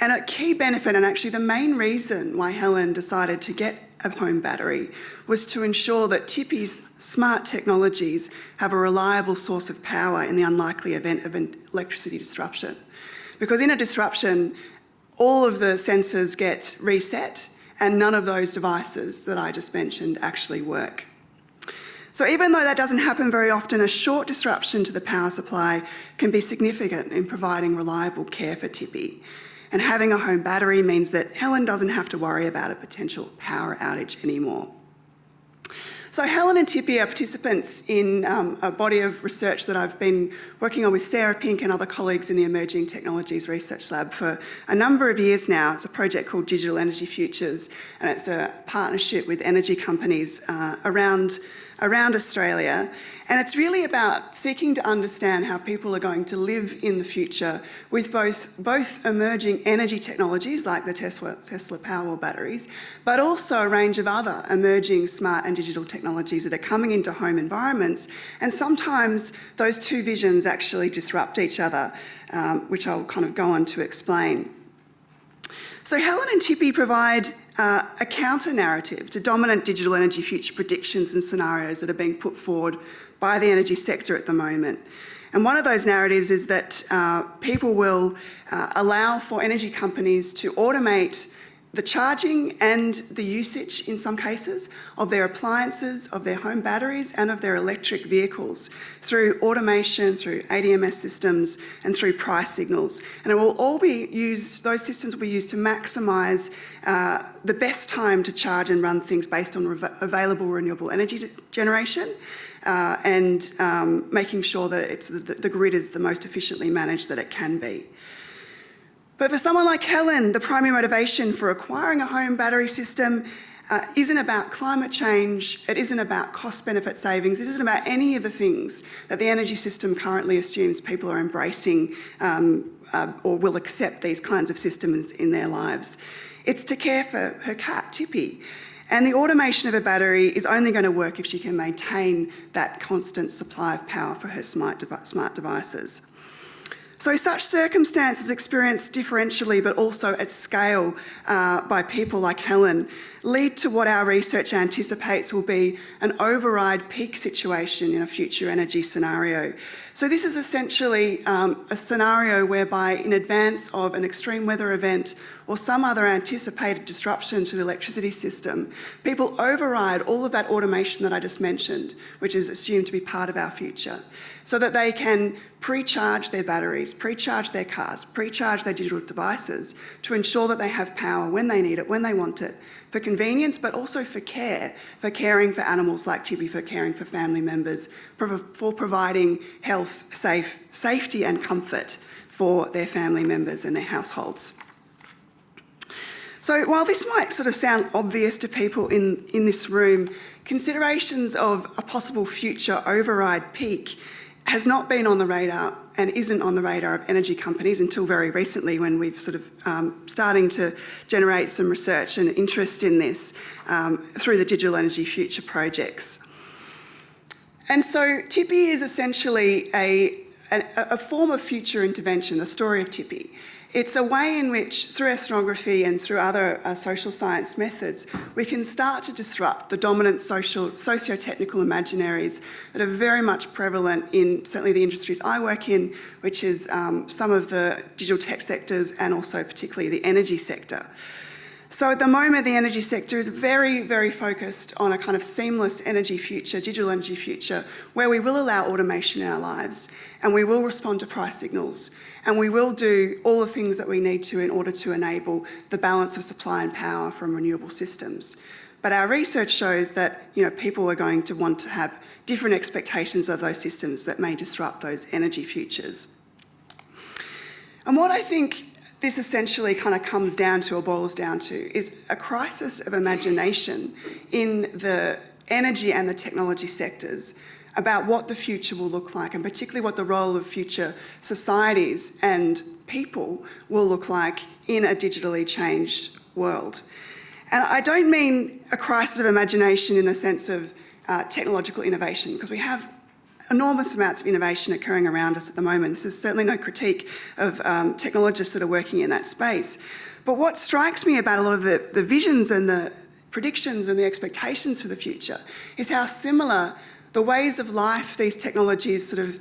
And a key benefit, and actually the main reason why Helen decided to get a home battery, was to ensure that Tippy's smart technologies have a reliable source of power in the unlikely event of an electricity disruption. Because in a disruption, all of the sensors get reset and none of those devices that I just mentioned actually work. So even though that doesn't happen very often, a short disruption to the power supply can be significant in providing reliable care for Tippy. And having a home battery means that Helen doesn't have to worry about a potential power outage anymore. So Helen and Tippy are participants in a body of research that I've been working on with Sarah Pink and other colleagues in the Emerging Technologies Research Lab for a number of years now. It's a project called Digital Energy Futures, and it's a partnership with energy companies around Australia. And it's really about seeking to understand how people are going to live in the future with both emerging energy technologies like the Tesla Powerwall batteries, but also a range of other emerging smart and digital technologies that are coming into home environments. And sometimes those two visions actually disrupt each other, which I'll kind of go on to explain. So Helen and Tippy provide a counter-narrative to dominant digital energy future predictions and scenarios that are being put forward by the energy sector at the moment. And one of those narratives is that people will allow for energy companies to automate the charging and the usage, in some cases, of their appliances, of their home batteries and of their electric vehicles through automation, through ADMS systems and through price signals. And it will all be used, those systems will be used to maximise the best time to charge and run things based on available renewable energy generation and making sure that the grid is the most efficiently managed that it can be. But for someone like Helen, the primary motivation for acquiring a home battery system isn't about climate change, it isn't about cost-benefit savings, it isn't about any of the things that the energy system currently assumes people are embracing or will accept these kinds of systems in their lives. It's to care for her cat, Tippy. And the automation of a battery is only going to work if she can maintain that constant supply of power for her smart devices. So such circumstances experienced differentially but also at scale by people like Helen lead to what our research anticipates will be an override peak situation in a future energy scenario. So this is essentially a scenario whereby in advance of an extreme weather event or some other anticipated disruption to the electricity system, people override all of that automation that I just mentioned, which is assumed to be part of our future, so that they can pre-charge their batteries, pre-charge their cars, pre-charge their digital devices to ensure that they have power when they need it, when they want it, for convenience, but also for care, for caring for animals like Toby, for caring for family members, for providing health, safety and comfort for their family members and their households. So while this might sort of sound obvious to people in this room, considerations of a possible future override peak has not been on the radar and isn't on the radar of energy companies until very recently, when we've sort of starting to generate some research and interest in this through the Digital Energy Future projects. And so TIPI is essentially a form of future intervention, the story of TIPI. It's a way in which, through ethnography and through other social science methods, we can start to disrupt the dominant socio-technical imaginaries that are very much prevalent in certainly the industries I work in, which is some of the digital tech sectors and also particularly the energy sector. So at the moment, the energy sector is very, very focused on a kind of seamless energy future, digital energy future, where we will allow automation in our lives and we will respond to price signals and we will do all the things that we need to in order to enable the balance of supply and power from renewable systems. But our research shows that, people are going to want to have different expectations of those systems that may disrupt those energy futures. And what I think this essentially kind of comes down to or boils down to is a crisis of imagination in the energy and the technology sectors about what the future will look like, and particularly what the role of future societies and people will look like in a digitally changed world. And I don't mean a crisis of imagination in the sense of technological innovation, because we have enormous amounts of innovation occurring around us at the moment. This is certainly no critique of technologists that are working in that space. But what strikes me about a lot of the visions and the predictions and the expectations for the future is how similar the ways of life these technologies sort of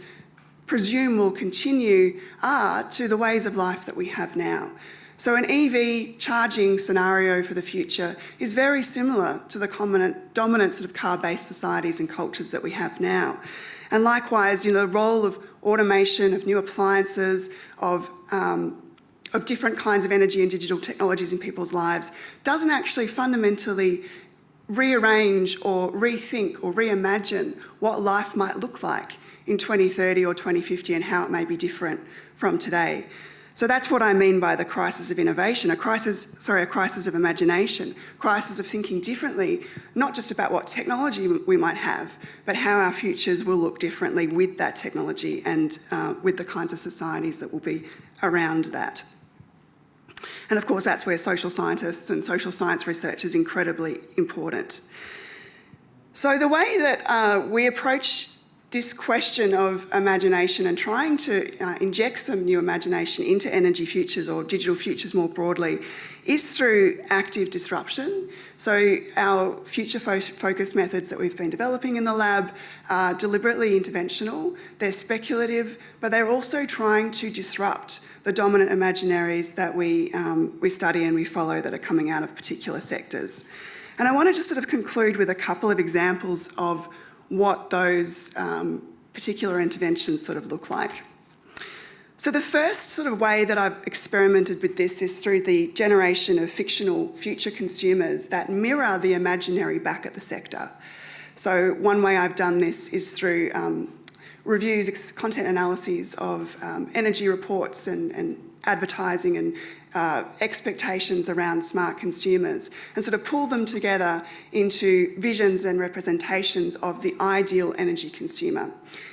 presume will continue are to the ways of life that we have now. So an EV charging scenario for the future is very similar to the dominant sort of car-based societies and cultures that we have now. And likewise, the role of automation, of new appliances, of different kinds of energy and digital technologies in people's lives doesn't actually fundamentally rearrange or rethink or reimagine what life might look like in 2030 or 2050 and how it may be different from today. So that's what I mean by the crisis of innovation, a crisis of imagination, crisis of thinking differently, not just about what technology we might have, but how our futures will look differently with that technology and with the kinds of societies that will be around that. And of course, that's where social scientists and social science research is incredibly important. So the way that we approach this question of imagination and trying to inject some new imagination into energy futures or digital futures more broadly is through active disruption. So our future-focused methods that we've been developing in the lab are deliberately interventional. They're speculative, but they're also trying to disrupt the dominant imaginaries that we study and we follow that are coming out of particular sectors. And I want to just sort of conclude with a couple of examples of what those particular interventions sort of look like. So the first sort of way that I've experimented with this is through the generation of fictional future consumers that mirror the imaginary back at the sector. So one way I've done this is through reviews, content analyses of energy reports and advertising and expectations around smart consumers, and sort of pull them together into visions and representations of the ideal energy consumer.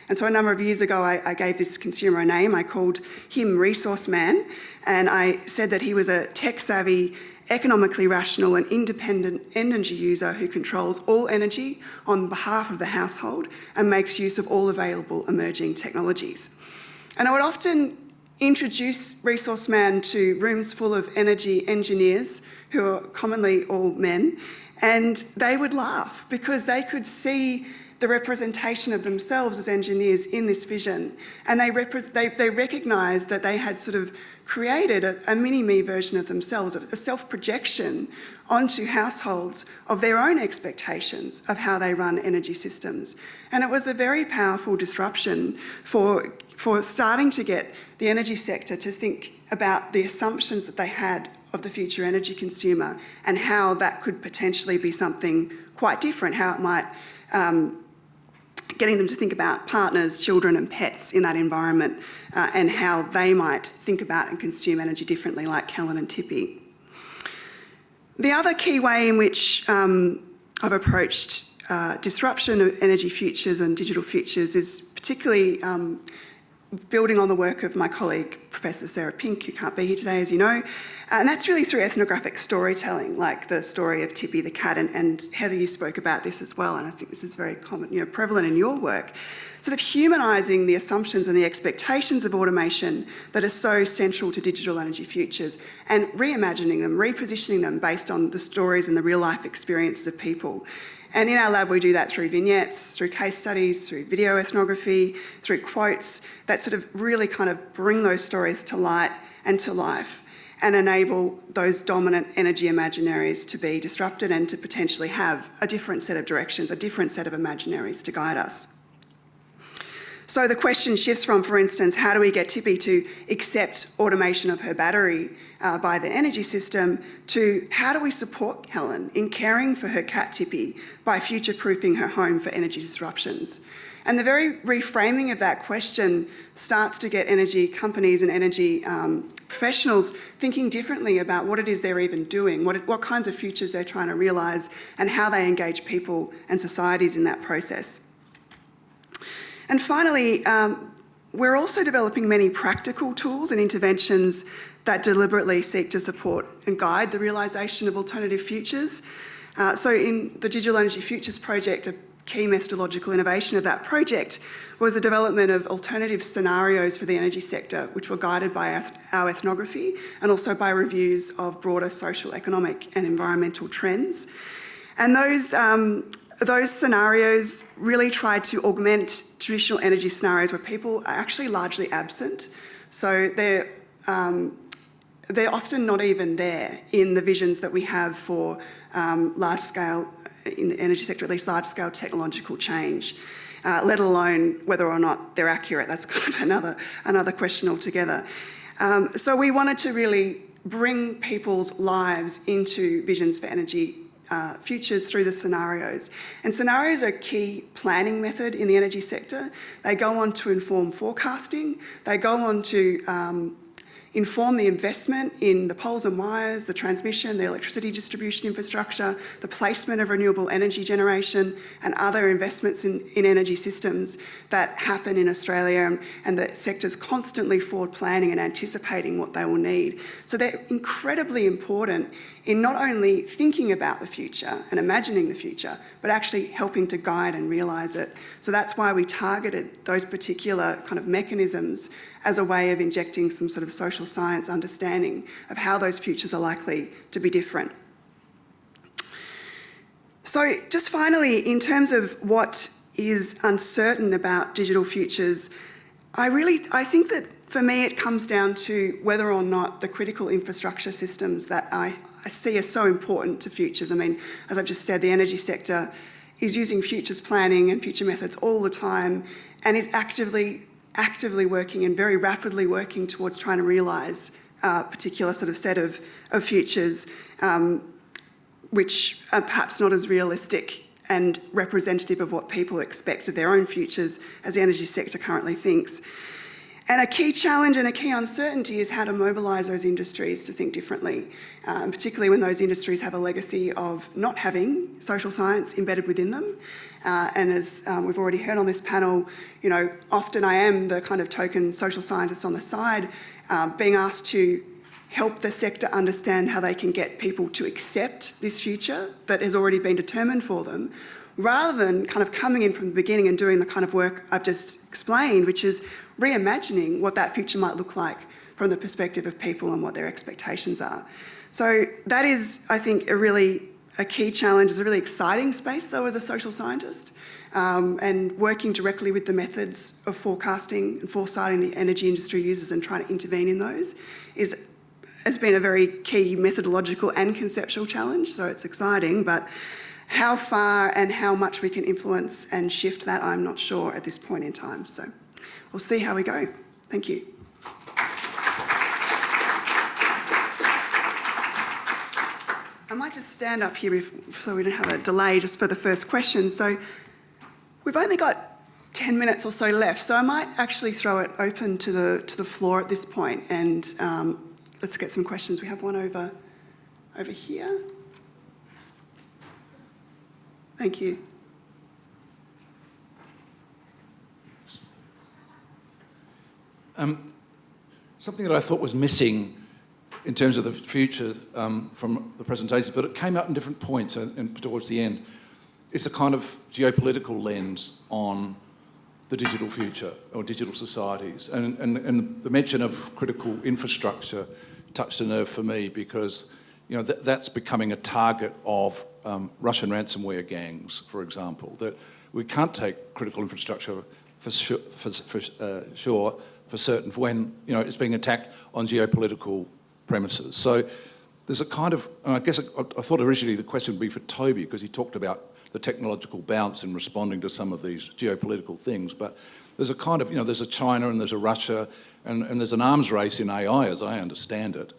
And so a number of years ago, I gave this consumer a name. I called him Resource Man, and I said that he was a tech-savvy, economically rational and independent energy user who controls all energy on behalf of the household and makes use of all available emerging technologies. And I would often introduce Resource Man to rooms full of energy engineers who are commonly all men, and they would laugh because they could see the representation of themselves as engineers in this vision, and they recognised that they had sort of created a mini-me version of themselves, a self-projection onto households of their own expectations of how they run energy systems. And it was a very powerful disruption for starting to get the energy sector to think about the assumptions that they had of the future energy consumer and how that could potentially be something quite different, how it might, getting them to think about partners, children and pets in that environment and how they might think about and consume energy differently, like Helen and Tippy. The other key way in which I've approached disruption of energy futures and digital futures is particularly building on the work of my colleague, Professor Sarah Pink, who can't be here today, as you know, and that's really through ethnographic storytelling, like the story of Tippy the cat, and Heather, you spoke about this as well, and I think this is very common, prevalent in your work, sort of humanising the assumptions and the expectations of automation that are so central to digital energy futures and reimagining them, repositioning them based on the stories and the real life experiences of people. And in our lab, we do that through vignettes, through case studies, through video ethnography, through quotes that sort of really kind of bring those stories to light and to life and enable those dominant energy imaginaries to be disrupted and to potentially have a different set of directions, a different set of imaginaries to guide us. So the question shifts from, for instance, how do we get Tippy to accept automation of her battery by the energy system, to how do we support Helen in caring for her cat Tippy by future-proofing her home for energy disruptions? And the very reframing of that question starts to get energy companies and energy professionals thinking differently about what it is they're even doing, what kinds of futures they're trying to realise, and how they engage people and societies in that process. And finally, we're also developing many practical tools and interventions that deliberately seek to support and guide the realisation of alternative futures. So in the Digital Energy Futures project, a key methodological innovation of that project was the development of alternative scenarios for the energy sector, which were guided by our ethnography and also by reviews of broader social, economic and environmental trends. And those scenarios really tried to augment traditional energy scenarios where people are actually largely absent. So they're often not even there in the visions that we have for large-scale, in the energy sector at least, large-scale technological change, let alone whether or not they're accurate. That's kind of another question altogether. So we wanted to really bring people's lives into visions for energy futures through the scenarios. And scenarios are a key planning method in the energy sector. They go on to inform forecasting. They go on to inform the investment in the poles and wires, the transmission, the electricity distribution infrastructure, the placement of renewable energy generation and other investments in energy systems that happen in Australia, and the sector's constantly forward planning and anticipating what they will need. So they're incredibly important in not only thinking about the future and imagining the future, but actually helping to guide and realise it. So that's why we targeted those particular kind of mechanisms as a way of injecting some sort of social science understanding of how those futures are likely to be different. So just finally, in terms of what is uncertain about digital futures, I think that for me it comes down to whether or not the critical infrastructure systems that I see are so important to futures. I mean, as I've just said, the energy sector is using futures planning and future methods all the time and is actively working and very rapidly working towards trying to realise a particular sort of set of futures which are perhaps not as realistic and representative of what people expect of their own futures as the energy sector currently thinks. And a key challenge and a key uncertainty is how to mobilise those industries to think differently, particularly when those industries have a legacy of not having social science embedded within them. And as we've already heard on this panel, often I am the kind of token social scientist on the side, being asked to help the sector understand how they can get people to accept this future that has already been determined for them, rather than kind of coming in from the beginning and doing the kind of work I've just explained, which is reimagining what that future might look like from the perspective of people and what their expectations are. So that is, I think, a key challenge. It's a really exciting space, though, as a social scientist, and working directly with the methods of forecasting and foresighting the energy industry uses and trying to intervene in those has been a very key methodological and conceptual challenge, so it's exciting, but how far and how much we can influence and shift that, I'm not sure at this point in time. So we'll see how we go. Thank you. I might just stand up here so we don't have a delay just for the first question. So we've only got 10 minutes or so left, so I might actually throw it open to the floor at this point, and let's get some questions. We have one over here. Thank you. Something that I thought was missing in terms of the future from the presentations, but it came out in different points and towards the end, is the kind of geopolitical lens on the digital future or digital societies. And the mention of critical infrastructure touched a nerve for me because that's becoming a target of Russian ransomware gangs, for example, that we can't take critical infrastructure for sure for certain when it's being attacked on geopolitical premises. So there's a kind of, and I guess I thought originally the question would be for Toby because he talked about the technological bounce in responding to some of these geopolitical things, but there's a kind of, there's a China and there's a Russia and there's an arms race in AI as I understand it.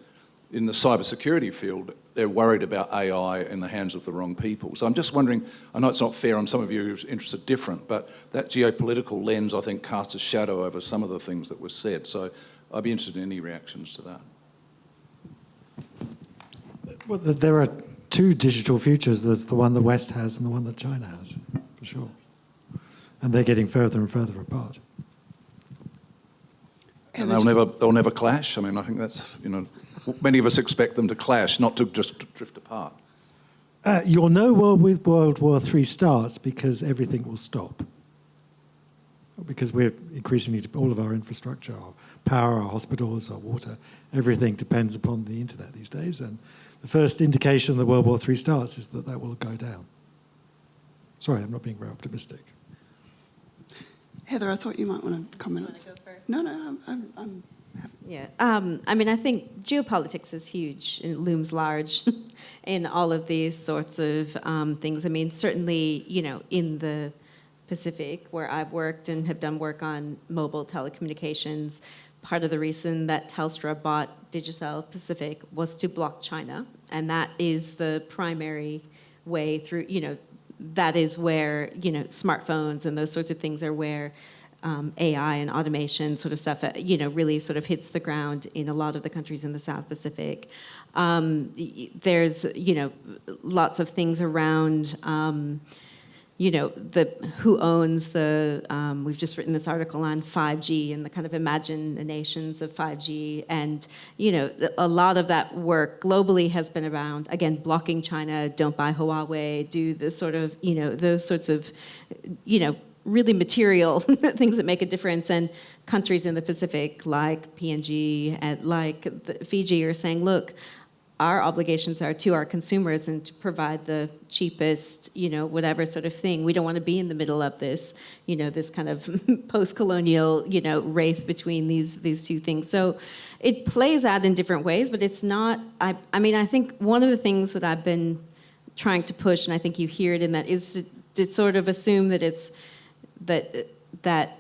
In the cybersecurity field, they're worried about AI in the hands of the wrong people. So I'm just wondering, I know it's not fair on some of you whose interests are different, but that geopolitical lens, I think, casts a shadow over some of the things that were said. So I'd be interested in any reactions to that. Well, there are two digital futures. There's the one the West has and the one that China has, for sure. And they're getting further and further apart. And they'll never clash. I mean, I think that's, many of us expect them to clash, not to just drift apart. You'll know with World War III starts because everything will stop. Because we're increasingly, all of our infrastructure, our power, our hospitals, our water, everything depends upon the internet these days. And the first indication that World War III starts is that will go down. Sorry, I'm not being very optimistic. Heather, I thought you might want to comment on this. No, I'm Yeah, I mean, I think geopolitics is huge. It looms large in all of these sorts of things. I mean, certainly, in the Pacific, where I've worked and have done work on mobile telecommunications, part of the reason that Telstra bought Digicel Pacific was to block China, and that is the primary way through, that is where, smartphones and those sorts of things are where AI and automation sort of stuff, really sort of hits the ground in a lot of the countries in the South Pacific. There's, lots of things around, who owns the, we've just written this article on 5G and the kind of imaginations of 5G. And, a lot of that work globally has been around, again, blocking China, don't buy Huawei, do the sort of, those sorts of, really material things that make a difference. And countries in the Pacific like PNG and like Fiji are saying, look, our obligations are to our consumers and to provide the cheapest, whatever sort of thing. We don't want to be in the middle of this, this kind of post-colonial, race between these two things. So it plays out in different ways, but it's not, I mean, I think one of the things that I've been trying to push, and I think you hear it in that, is to sort of assume that it's, that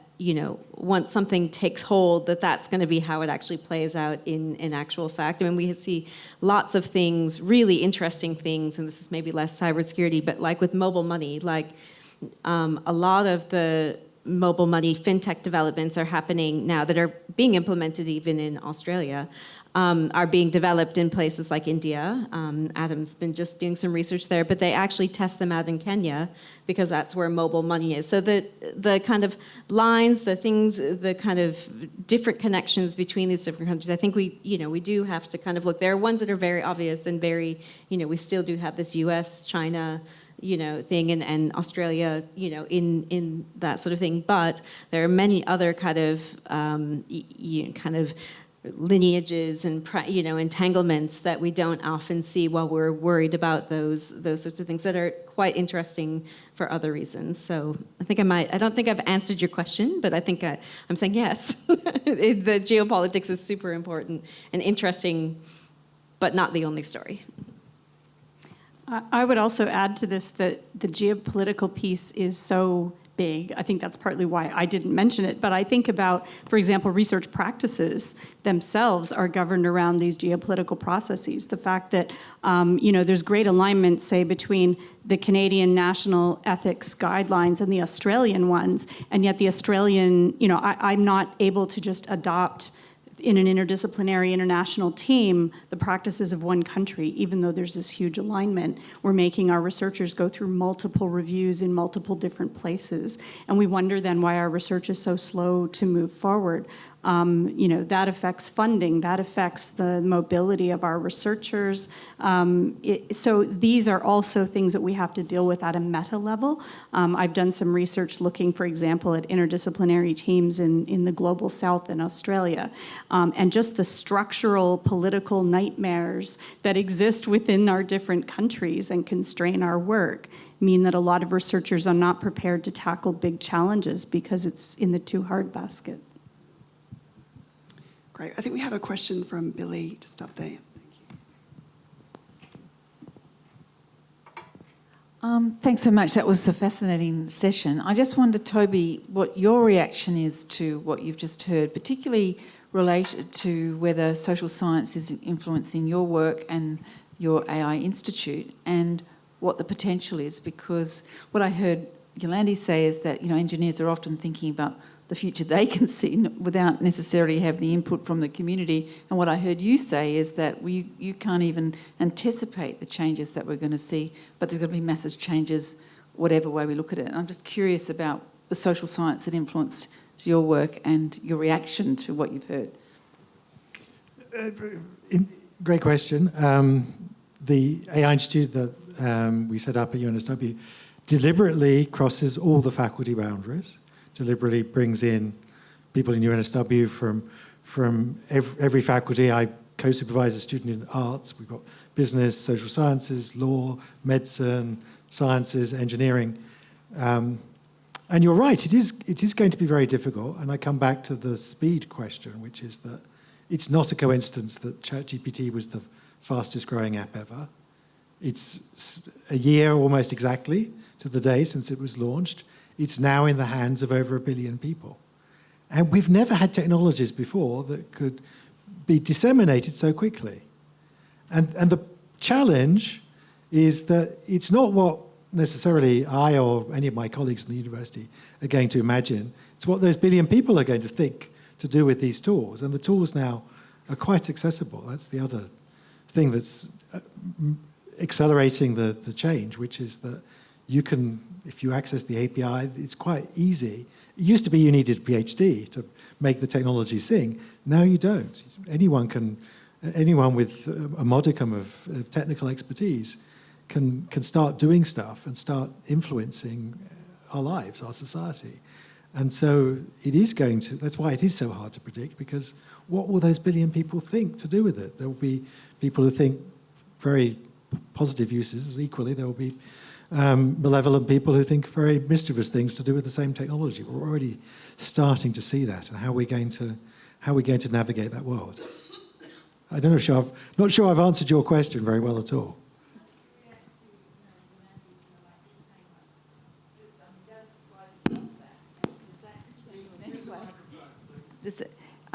once something takes hold, that's going to be how it actually plays out in actual fact. I mean, we see lots of things, really interesting things, and this is maybe less cybersecurity, but like with mobile money, like a lot of the mobile money fintech developments are happening now that are being implemented even in Australia, are being developed in places like India. Adam's been just doing some research there, but they actually test them out in Kenya because that's where mobile money is. So the kind of lines, the things, the kind of different connections between these different countries, I think we do have to kind of look. There are ones that are very obvious and very, we still do have this US, China, thing and Australia, in that sort of thing. But there are many other kind of, kind of lineages and entanglements that we don't often see while we're worried about those sorts of things that are quite interesting for other reasons. So I don't think I've answered your question, but I think I'm saying yes. The geopolitics is super important and interesting, but not the only story. I would also add to this that the geopolitical piece is so big. I think that's partly why I didn't mention it. But I think about, for example, research practices themselves are governed around these geopolitical processes. The fact that, there's great alignment, say, between the Canadian national ethics guidelines and the Australian ones, and yet the Australian, I'm not able to just adopt in an interdisciplinary international team the practices of one country, even though there's this huge alignment. We're making our researchers go through multiple reviews in multiple different places. And we wonder then why our research is so slow to move forward. That affects funding, that affects the mobility of our researchers. So these are also things that we have to deal with at a meta level. I've done some research looking, for example, at interdisciplinary teams in the global south in Australia, and just the structural political nightmares that exist within our different countries and constrain our work mean that a lot of researchers are not prepared to tackle big challenges because it's in the too hard basket. Great. I think we have a question from Billy just up there. Thank you. Thanks so much. That was a fascinating session. I just wonder, Toby, what your reaction is to what you've just heard, particularly related to whether social science is influencing your work and your AI Institute, and what the potential is. Because what I heard Yolande say is that engineers are often thinking about the future they can see without necessarily having the input from the community. And what I heard you say is that you can't even anticipate the changes that we're going to see, but there's going to be massive changes whatever way we look at it. And I'm just curious about the social science that influenced your work and your reaction to what you've heard. Great question. The AI Institute that we set up at UNSW deliberately crosses all the faculty boundaries, deliberately brings in people in UNSW from every faculty. I co-supervise a student in arts. We've got business, social sciences, law, medicine, sciences, engineering. And you're right, it is going to be very difficult. And I come back to the speed question, which is that it's not a coincidence that ChatGPT was the fastest growing app ever. It's a year almost exactly to the day since it was launched. It's now in the hands of over 1 billion people. And we've never had technologies before that could be disseminated so quickly. And the challenge is that it's not what necessarily I or any of my colleagues in the university are going to imagine. It's what those 1 billion people are going to think to do with these tools. And the tools now are quite accessible. That's the other thing that's accelerating the change, which is that you can, if you access the API, it's quite easy. It used to be you needed a PhD to make the technology sing. Now you don't. Anyone with a modicum of technical expertise can start doing stuff and start influencing our lives, our society. And so it is going to, that's why it is so hard to predict, because what will those 1 billion people think to do with it? There will be people who think very positive uses. Equally, there will be malevolent people who think very mischievous things to do with the same technology. We're already starting to see that, and how are we going to navigate that world? I don't know. Not sure I've answered your question very well at all.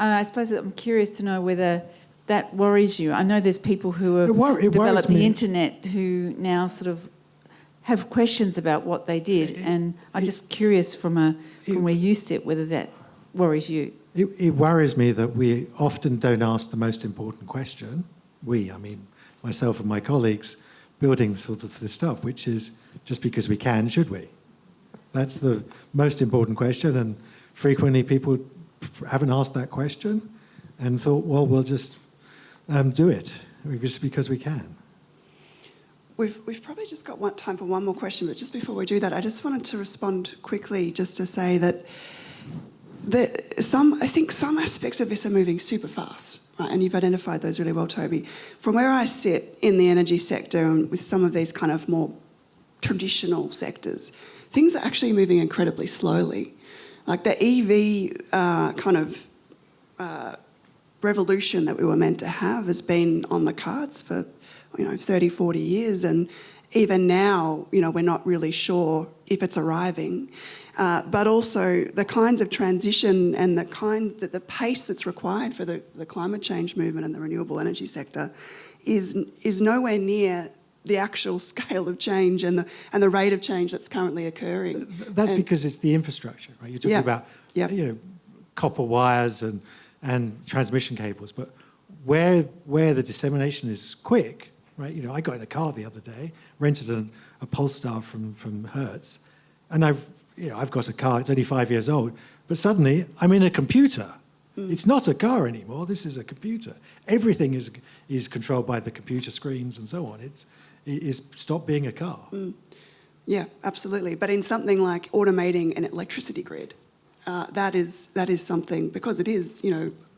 I suppose I'm curious to know whether that worries you. I know there's people who have developed the internet who now sort of have questions about what they did, and I'm just curious from where you sit whether that worries you. It worries me that we often don't ask the most important question. I mean myself and my colleagues, building sort of this stuff, which is, just because we can, should we? That's the most important question, and frequently people haven't asked that question and thought, well, we'll just do it just because we can. We've probably just got time for one more question, but just before we do that, I just wanted to respond quickly just to say that I think some aspects of this are moving super fast, right? And you've identified those really well, Toby. From where I sit in the energy sector and with some of these kind of more traditional sectors, things are actually moving incredibly slowly. Like the EV revolution that we were meant to have has been on the cards for 30, 40 years, and even now, we're not really sure if it's arriving. But also the kinds of transition and the pace that's required for the climate change movement and the renewable energy sector is nowhere near the actual scale of change and the rate of change that's currently occurring. That's because it's the infrastructure, right? You're talking about copper wires and transmission cables, but where the dissemination is quick, right? I got in a car the other day, rented a Polestar from Hertz, and I've got a car, it's only 5 years old, but suddenly I'm in a computer. It's not a car anymore, this is a computer. Everything is controlled by the computer screens and so on. It's stopped being a car. Yeah, absolutely. But in something like automating an electricity grid, that is something, because it is,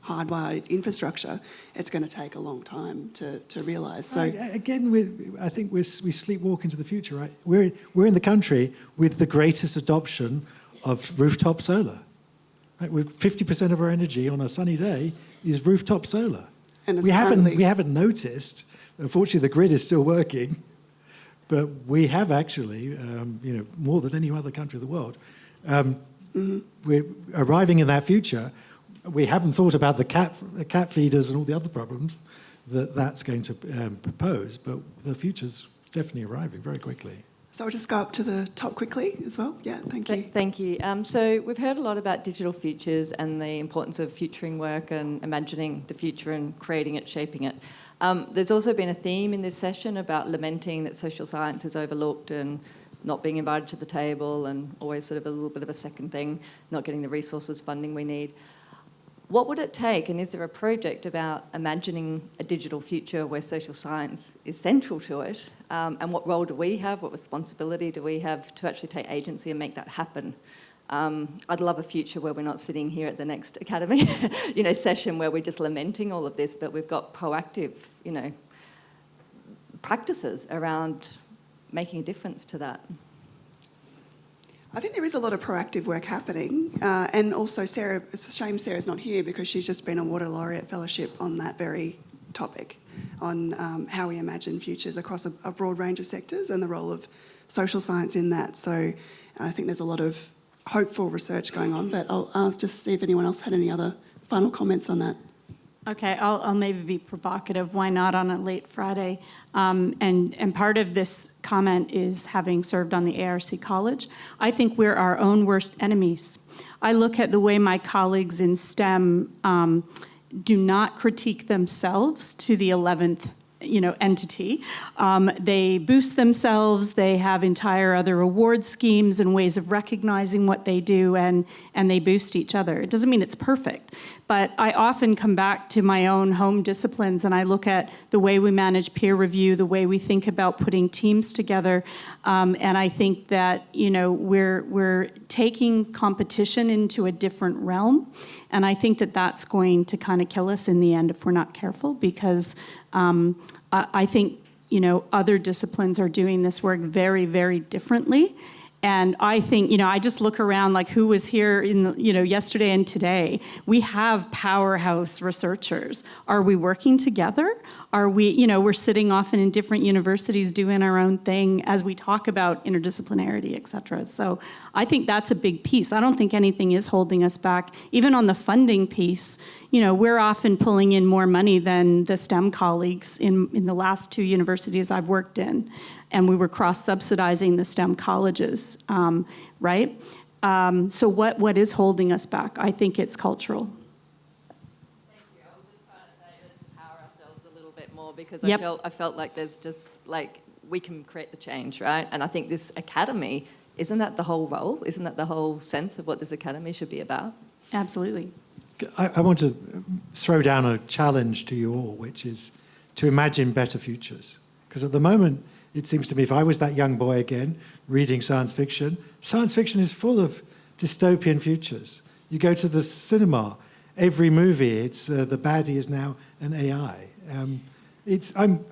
hardwired infrastructure, it's going to take a long time to realise. So again, I think we sleepwalk into the future, right? We're in the country with the greatest adoption of rooftop solar. Right? With 50% of our energy on a sunny day is rooftop solar. And we haven't noticed. Unfortunately, the grid is still working, but we have actually, more than any other country in the world. We're arriving in that future. We haven't thought about the cat feeders and all the other problems that's going to propose, but the future's definitely arriving very quickly. So I'll just go up to the top quickly as well. Yeah, thank you. Thank you. So we've heard a lot about digital futures and the importance of futuring work and imagining the future and creating it, shaping it. There's also been a theme in this session about lamenting that social science is overlooked and not being invited to the table and always sort of a little bit of a second thing, not getting the resources, funding we need. What would it take, and is there a project about imagining a digital future where social science is central to it? And what role do we have, what responsibility do we have to actually take agency and make that happen? I'd love a future where we're not sitting here at the next academy, session where we're just lamenting all of this, but we've got proactive, practices around making a difference to that. I think there is a lot of proactive work happening, and also Sarah, it's a shame Sarah's not here because she's just been a Water Laureate Fellowship on that very topic, on how we imagine futures across a broad range of sectors and the role of social science in that. So I think there's a lot of hopeful research going on, but I'll just see if anyone else had any other final comments on that. Okay, I'll maybe be provocative. Why not on a late Friday? And part of this comment is having served on the ARC College. I think we're our own worst enemies. I look at the way my colleagues in STEM do not critique themselves to the 11th entity. They boost themselves, they have entire other award schemes and ways of recognizing what they do, and they boost each other. It doesn't mean it's perfect, but I often come back to my own home disciplines and I look at the way we manage peer review, the way we think about putting teams together, and I think that we're taking competition into a different realm, and I think that that's going to kind of kill us in the end if we're not careful, because I think, other disciplines are doing this work very, very differently. And I think, I just look around like who was here in yesterday and today. We have powerhouse researchers. Are we working together? Are we, we're sitting often in different universities doing our own thing as we talk about interdisciplinarity, et cetera. So I think that's a big piece. I don't think anything is holding us back. Even on the funding piece, we're often pulling in more money than the STEM colleagues in the last 2 universities I've worked in. And we were cross-subsidizing the STEM colleges, right? So what is holding us back? I think it's cultural. Thank you. I was just trying to say let's empower ourselves a little bit more, because Yep. I felt like there's just we can create the change, right? And I think this academy, isn't that the whole role? Isn't that the whole sense of what this academy should be about? Absolutely. I want to throw down a challenge to you all, which is to imagine better futures. Because at the moment, it seems to me, if I was that young boy again, reading science fiction is full of dystopian futures. You go to the cinema, every movie, it's the baddie is now an AI.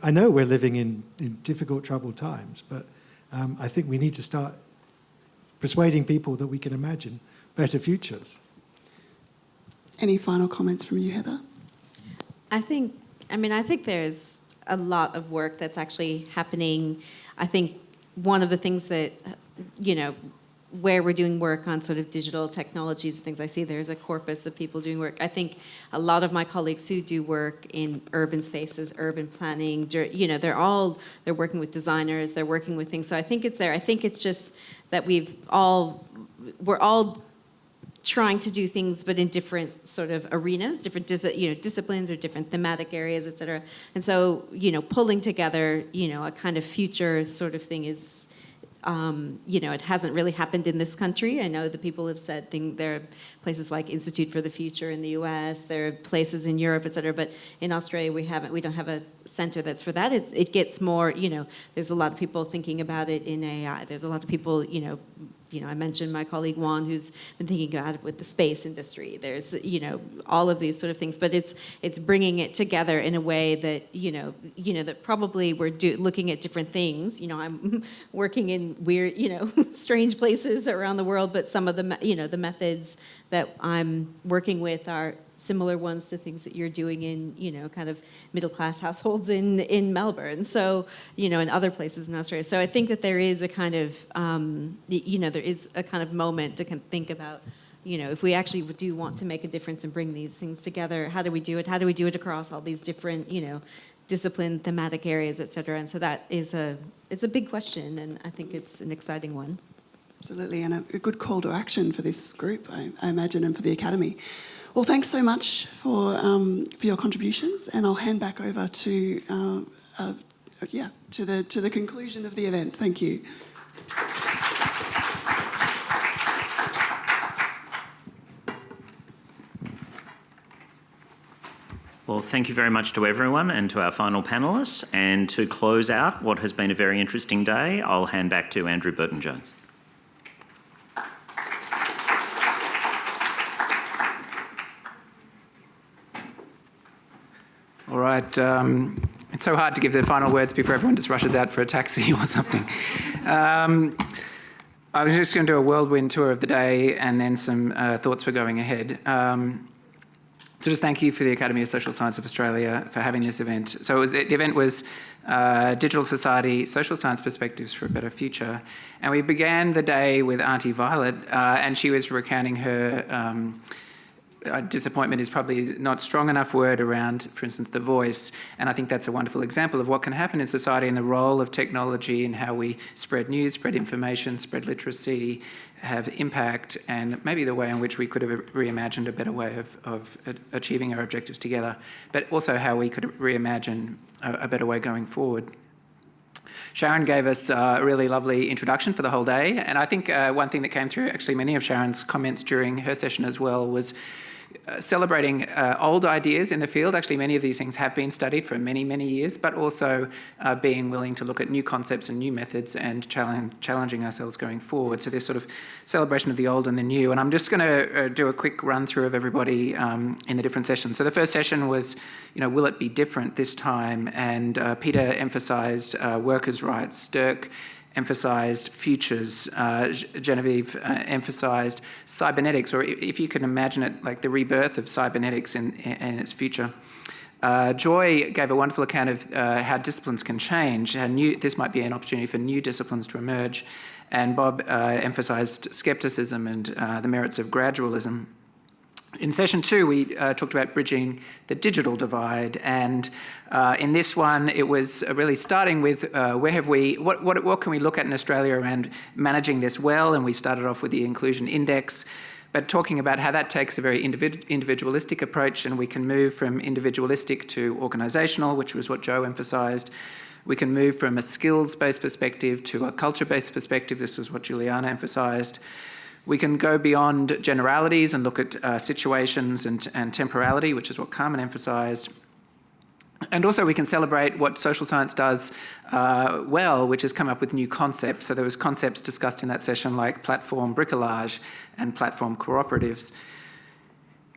I know we're living in difficult, troubled times, but I think we need to start persuading people that we can imagine better futures. Any final comments from you, Heather? I think there's a lot of work that's actually happening. I think one of the things that, where we're doing work on sort of digital technologies and things, I see there's a corpus of people doing work. I think a lot of my colleagues who do work in urban spaces, urban planning, they're working with designers, they're working with things. So I think it's there. I think it's just that we're all trying to do things, but in different sort of arenas, different disciplines or different thematic areas, et cetera. And so, pulling together, a kind of future sort of thing is, it hasn't really happened in this country. I know the people have said there are places like Institute for the Future in the US, there are places in Europe, et cetera, but in Australia we don't have a center that's for that. It gets more, there's a lot of people thinking about it in AI. There's a lot of people, I mentioned my colleague Juan, who's been thinking about it with the space industry. There's, all of these sort of things, but it's bringing it together in a way that, that probably we're looking at different things. I'm working in weird, strange places around the world, but some of the, the methods that I'm working with are similar ones to things that you're doing in, kind of middle-class households in Melbourne. So, in other places in Australia. So I think that there is a kind of, there is a kind of moment to kind of think about, if we actually do want to make a difference and bring these things together, how do we do it? How do we do it across all these different, discipline, thematic areas, et cetera? And so that is it's a big question, and I think it's an exciting one. Absolutely, and a good call to action for this group, I imagine, and for the Academy. Well, thanks so much for your contributions, and I'll hand back over to the conclusion of the event. Thank you. Well, thank you very much to everyone and to our final panellists. And to close out what has been a very interesting day, I'll hand back to Andrew Burton-Jones. All right. It's so hard to give the final words before everyone just rushes out for a taxi or something. I was just going to do a whirlwind tour of the day and then some thoughts for going ahead. So just thank you for the Academy of Social Science of Australia for having this event. So the event was Digital Society, Social Science Perspectives for a Better Future. And we began the day with Auntie Violet, and she was recounting her disappointment is probably not strong enough word around, for instance, the voice. And I think that's a wonderful example of what can happen in society and the role of technology and how we spread news, spread information, spread literacy, have impact, and maybe the way in which we could have reimagined a better way of achieving our objectives together, but also how we could reimagine a better way going forward. Sharon gave us a really lovely introduction for the whole day, and I think one thing that came through, actually many of Sharon's comments during her session as well, was celebrating old ideas in the field. Actually, many of these things have been studied for many, many years, but also being willing to look at new concepts and new methods and challenging ourselves going forward. So this sort of celebration of the old and the new. And I'm just going to do a quick run through of everybody in the different sessions. So the first session was, will it be different this time? And Peter emphasised workers' rights. Dirk emphasised futures. Genevieve emphasised cybernetics, or if you can imagine it, like the rebirth of cybernetics in its future. Joy gave a wonderful account of how disciplines can change, how this might be an opportunity for new disciplines to emerge. And Bob emphasised scepticism and the merits of gradualism. In session 2, we talked about bridging the digital divide, and in this one, it was really starting with what can we look at in Australia around managing this well, and we started off with the inclusion index, but talking about how that takes a very individualistic approach, and we can move from individualistic to organisational, which was what Joe emphasised. We can move from a skills-based perspective to a culture-based perspective. This was what Juliana emphasised. We can go beyond generalities and look at situations and temporality, which is what Carmen emphasised. And also we can celebrate what social science does well, which is come up with new concepts. So there was concepts discussed in that session like platform bricolage and platform cooperatives.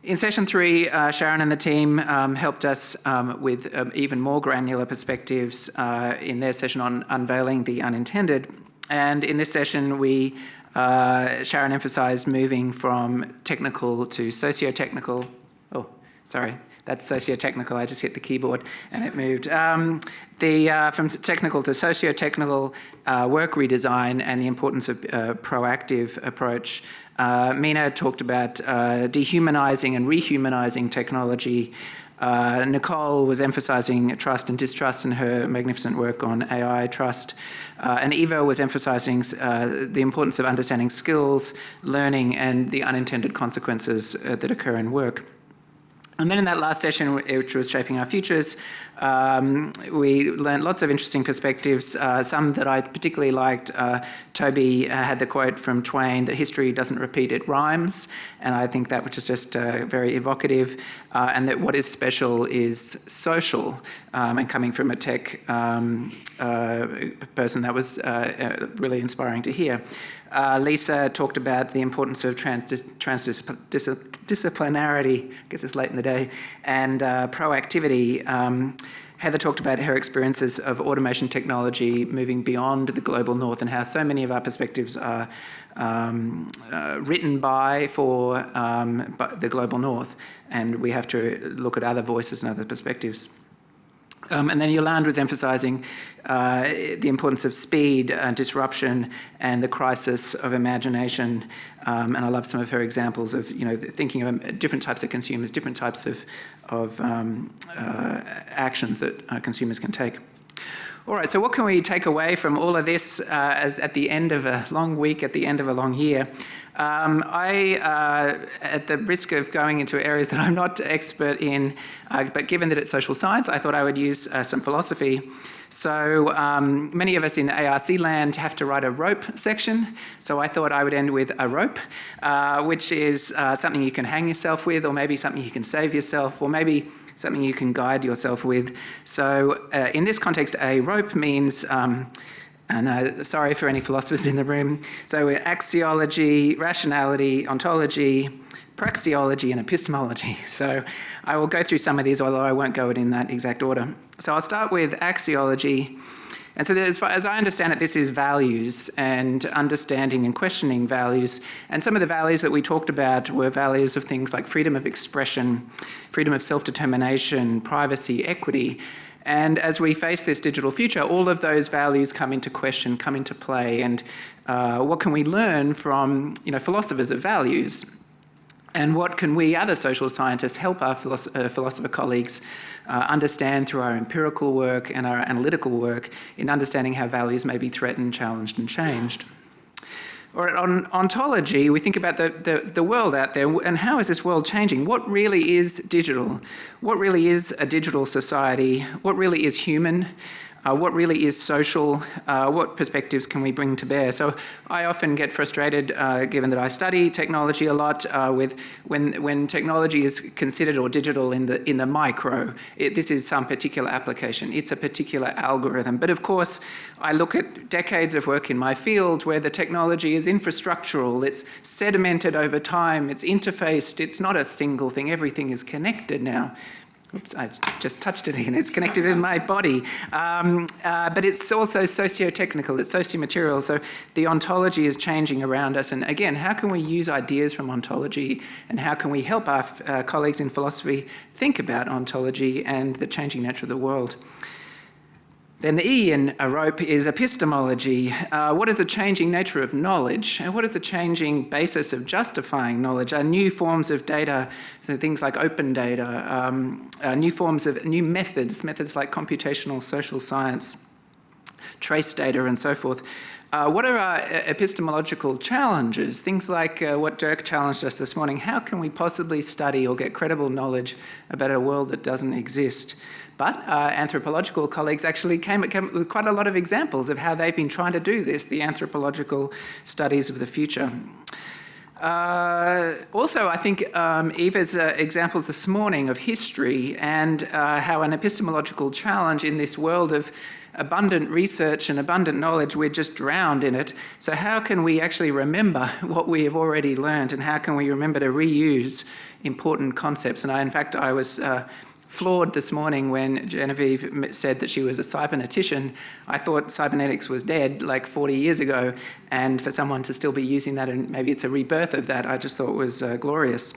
In session 3, Sharon and the team helped us with even more granular perspectives in their session on unveiling the unintended. And in this session, Sharon emphasised moving from technical to socio-technical. Oh, Sorry, that's socio-technical. I just hit the keyboard and it moved. From technical to socio-technical work redesign and the importance of proactive approach. Mina talked about dehumanizing and rehumanizing technology. Nicole was emphasising trust and distrust in her magnificent work on AI trust. And Eva was emphasising the importance of understanding skills, learning, and the unintended consequences that occur in work. And then in that last session, which was Shaping Our Futures, we learned lots of interesting perspectives, some that I particularly liked. Toby had the quote from Twain that history doesn't repeat, it rhymes. And I think that was just very evocative. And that what is special is social. And coming from a tech person, that was really inspiring to hear. Lisa talked about the importance of transdisciplinarity, I guess it's late in the day, and proactivity. Heather talked about her experiences of automation technology moving beyond the global north and how so many of our perspectives are written for the global north, and we have to look at other voices and other perspectives. And then Yolande was emphasising the importance of speed, disruption, and the crisis of imagination. And I love some of her examples of, thinking of different types of consumers, different types of actions that consumers can take. All right, so what can we take away from all of this as at the end of a long week, at the end of a long year? At the risk of going into areas that I'm not expert in, but given that it's social science, I thought I would use some philosophy. So many of us in ARC land have to write a rope section. So I thought I would end with a rope, which is something you can hang yourself with, or maybe something you can save yourself, or maybe something you can guide yourself with. So in this context, a rope means, and sorry for any philosophers in the room, so axiology, rationality, ontology, praxeology, and epistemology. So I will go through some of these, although I won't go in that exact order. So I'll start with axiology. And so as I understand it, this is values and understanding and questioning values. And some of the values that we talked about were values of things like freedom of expression, freedom of self-determination, privacy, equity. And as we face this digital future, all of those values come into question, come into play. And what can we learn from philosophers of values? And what can we, other social scientists, help our philosopher colleagues understand through our empirical work and our analytical work in understanding how values may be threatened, challenged, and changed? Or on ontology, we think about the world out there and how is this world changing? What really is digital? What really is a digital society? What really is human? What really is social? What perspectives can we bring to bear? So I often get frustrated, given that I study technology a lot, with when technology is considered or digital in the micro. This is some particular application. It's a particular algorithm. But of course, I look at decades of work in my field where the technology is infrastructural. It's sedimented over time. It's interfaced. It's not a single thing. Everything is connected now. Oops, I just touched it again. It's connected with my body. But it's also socio-technical, it's socio-material. So the ontology is changing around us. And again, how can we use ideas from ontology and how can we help our colleagues in philosophy think about ontology and the changing nature of the world? Then the E in a rope is epistemology. What is the changing nature of knowledge? And what is the changing basis of justifying knowledge? New forms of data, so things like open data, new methods like computational social science, trace data, and so forth. What are our epistemological challenges? Things like what Dirk challenged us this morning. How can we possibly study or get credible knowledge about a world that doesn't exist? But anthropological colleagues actually came with quite a lot of examples of how they've been trying to do this, the anthropological studies of the future. Also, I think Eva's examples this morning of history and how an epistemological challenge in this world of abundant research and abundant knowledge, we're just drowned in it. So how can we actually remember what we have already learned, and how can we remember to reuse important concepts? And I was floored this morning when Genevieve said that she was a cybernetician. I thought cybernetics was dead like 40 years ago, and for someone to still be using that, and maybe it's a rebirth of that, I just thought was glorious.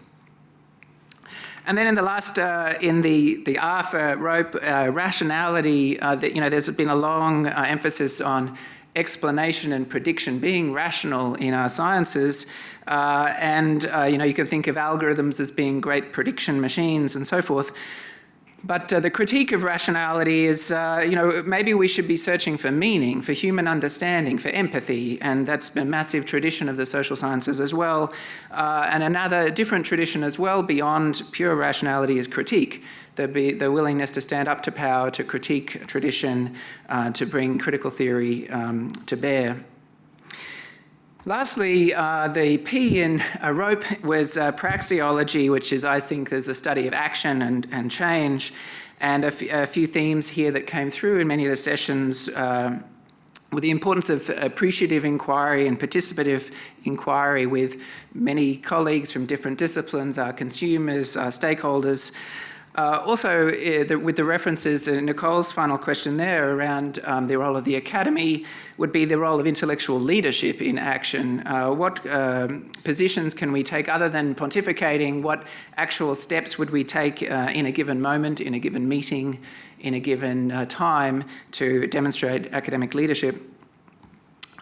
And then in the last, in the R for rope, rationality, there's been a long emphasis on explanation and prediction, being rational in our sciences. You can think of algorithms as being great prediction machines and so forth. But the critique of rationality is, maybe we should be searching for meaning, for human understanding, for empathy, and that's been a massive tradition of the social sciences as well. And another different tradition as well beyond pure rationality is critique. The willingness to stand up to power, to critique tradition, to bring critical theory to bear. Lastly, the P in rope was praxeology, which is, I think, is the study of action and change. And a few themes here that came through in many of the sessions were the importance of appreciative inquiry and participative inquiry with many colleagues from different disciplines, our consumers, our stakeholders. Also, with the references in Nicole's final question there around the role of the academy would be the role of intellectual leadership in action. What positions can we take other than pontificating? What actual steps would we take in a given moment, in a given meeting, in a given time to demonstrate academic leadership?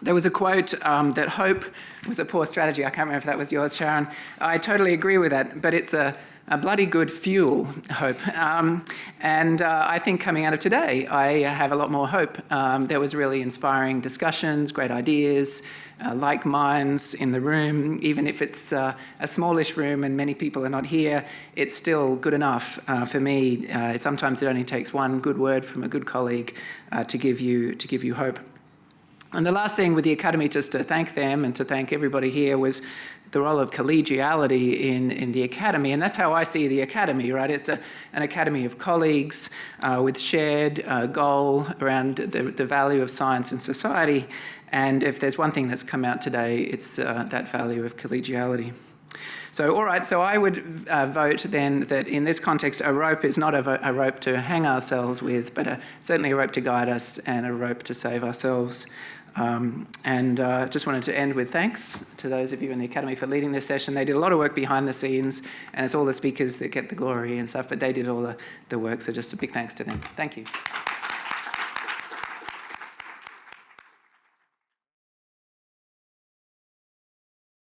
There was a quote that hope was a poor strategy. I can't remember if that was yours, Sharon. I totally agree with that, but it's a bloody good fuel, hope. I think coming out of today, I have a lot more hope. There was really inspiring discussions, great ideas, like minds in the room. Even if it's a smallish room and many people are not here, it's still good enough for me. Sometimes it only takes one good word from a good colleague to give you hope. And the last thing with the Academy, just to thank them and to thank everybody here, was the role of collegiality in the Academy. And that's how I see the Academy, right? It's an academy of colleagues with shared goal around the value of science and society. And if there's one thing that's come out today, it's that value of collegiality. So, all right, so I would vote then that in this context, a rope is not a rope to hang ourselves with, but certainly a rope to guide us and a rope to save ourselves. Just wanted to end with thanks to those of you in the Academy for leading this session. They did a lot of work behind the scenes, and it's all the speakers that get the glory and stuff, but they did all the work, so just a big thanks to them. Thank you.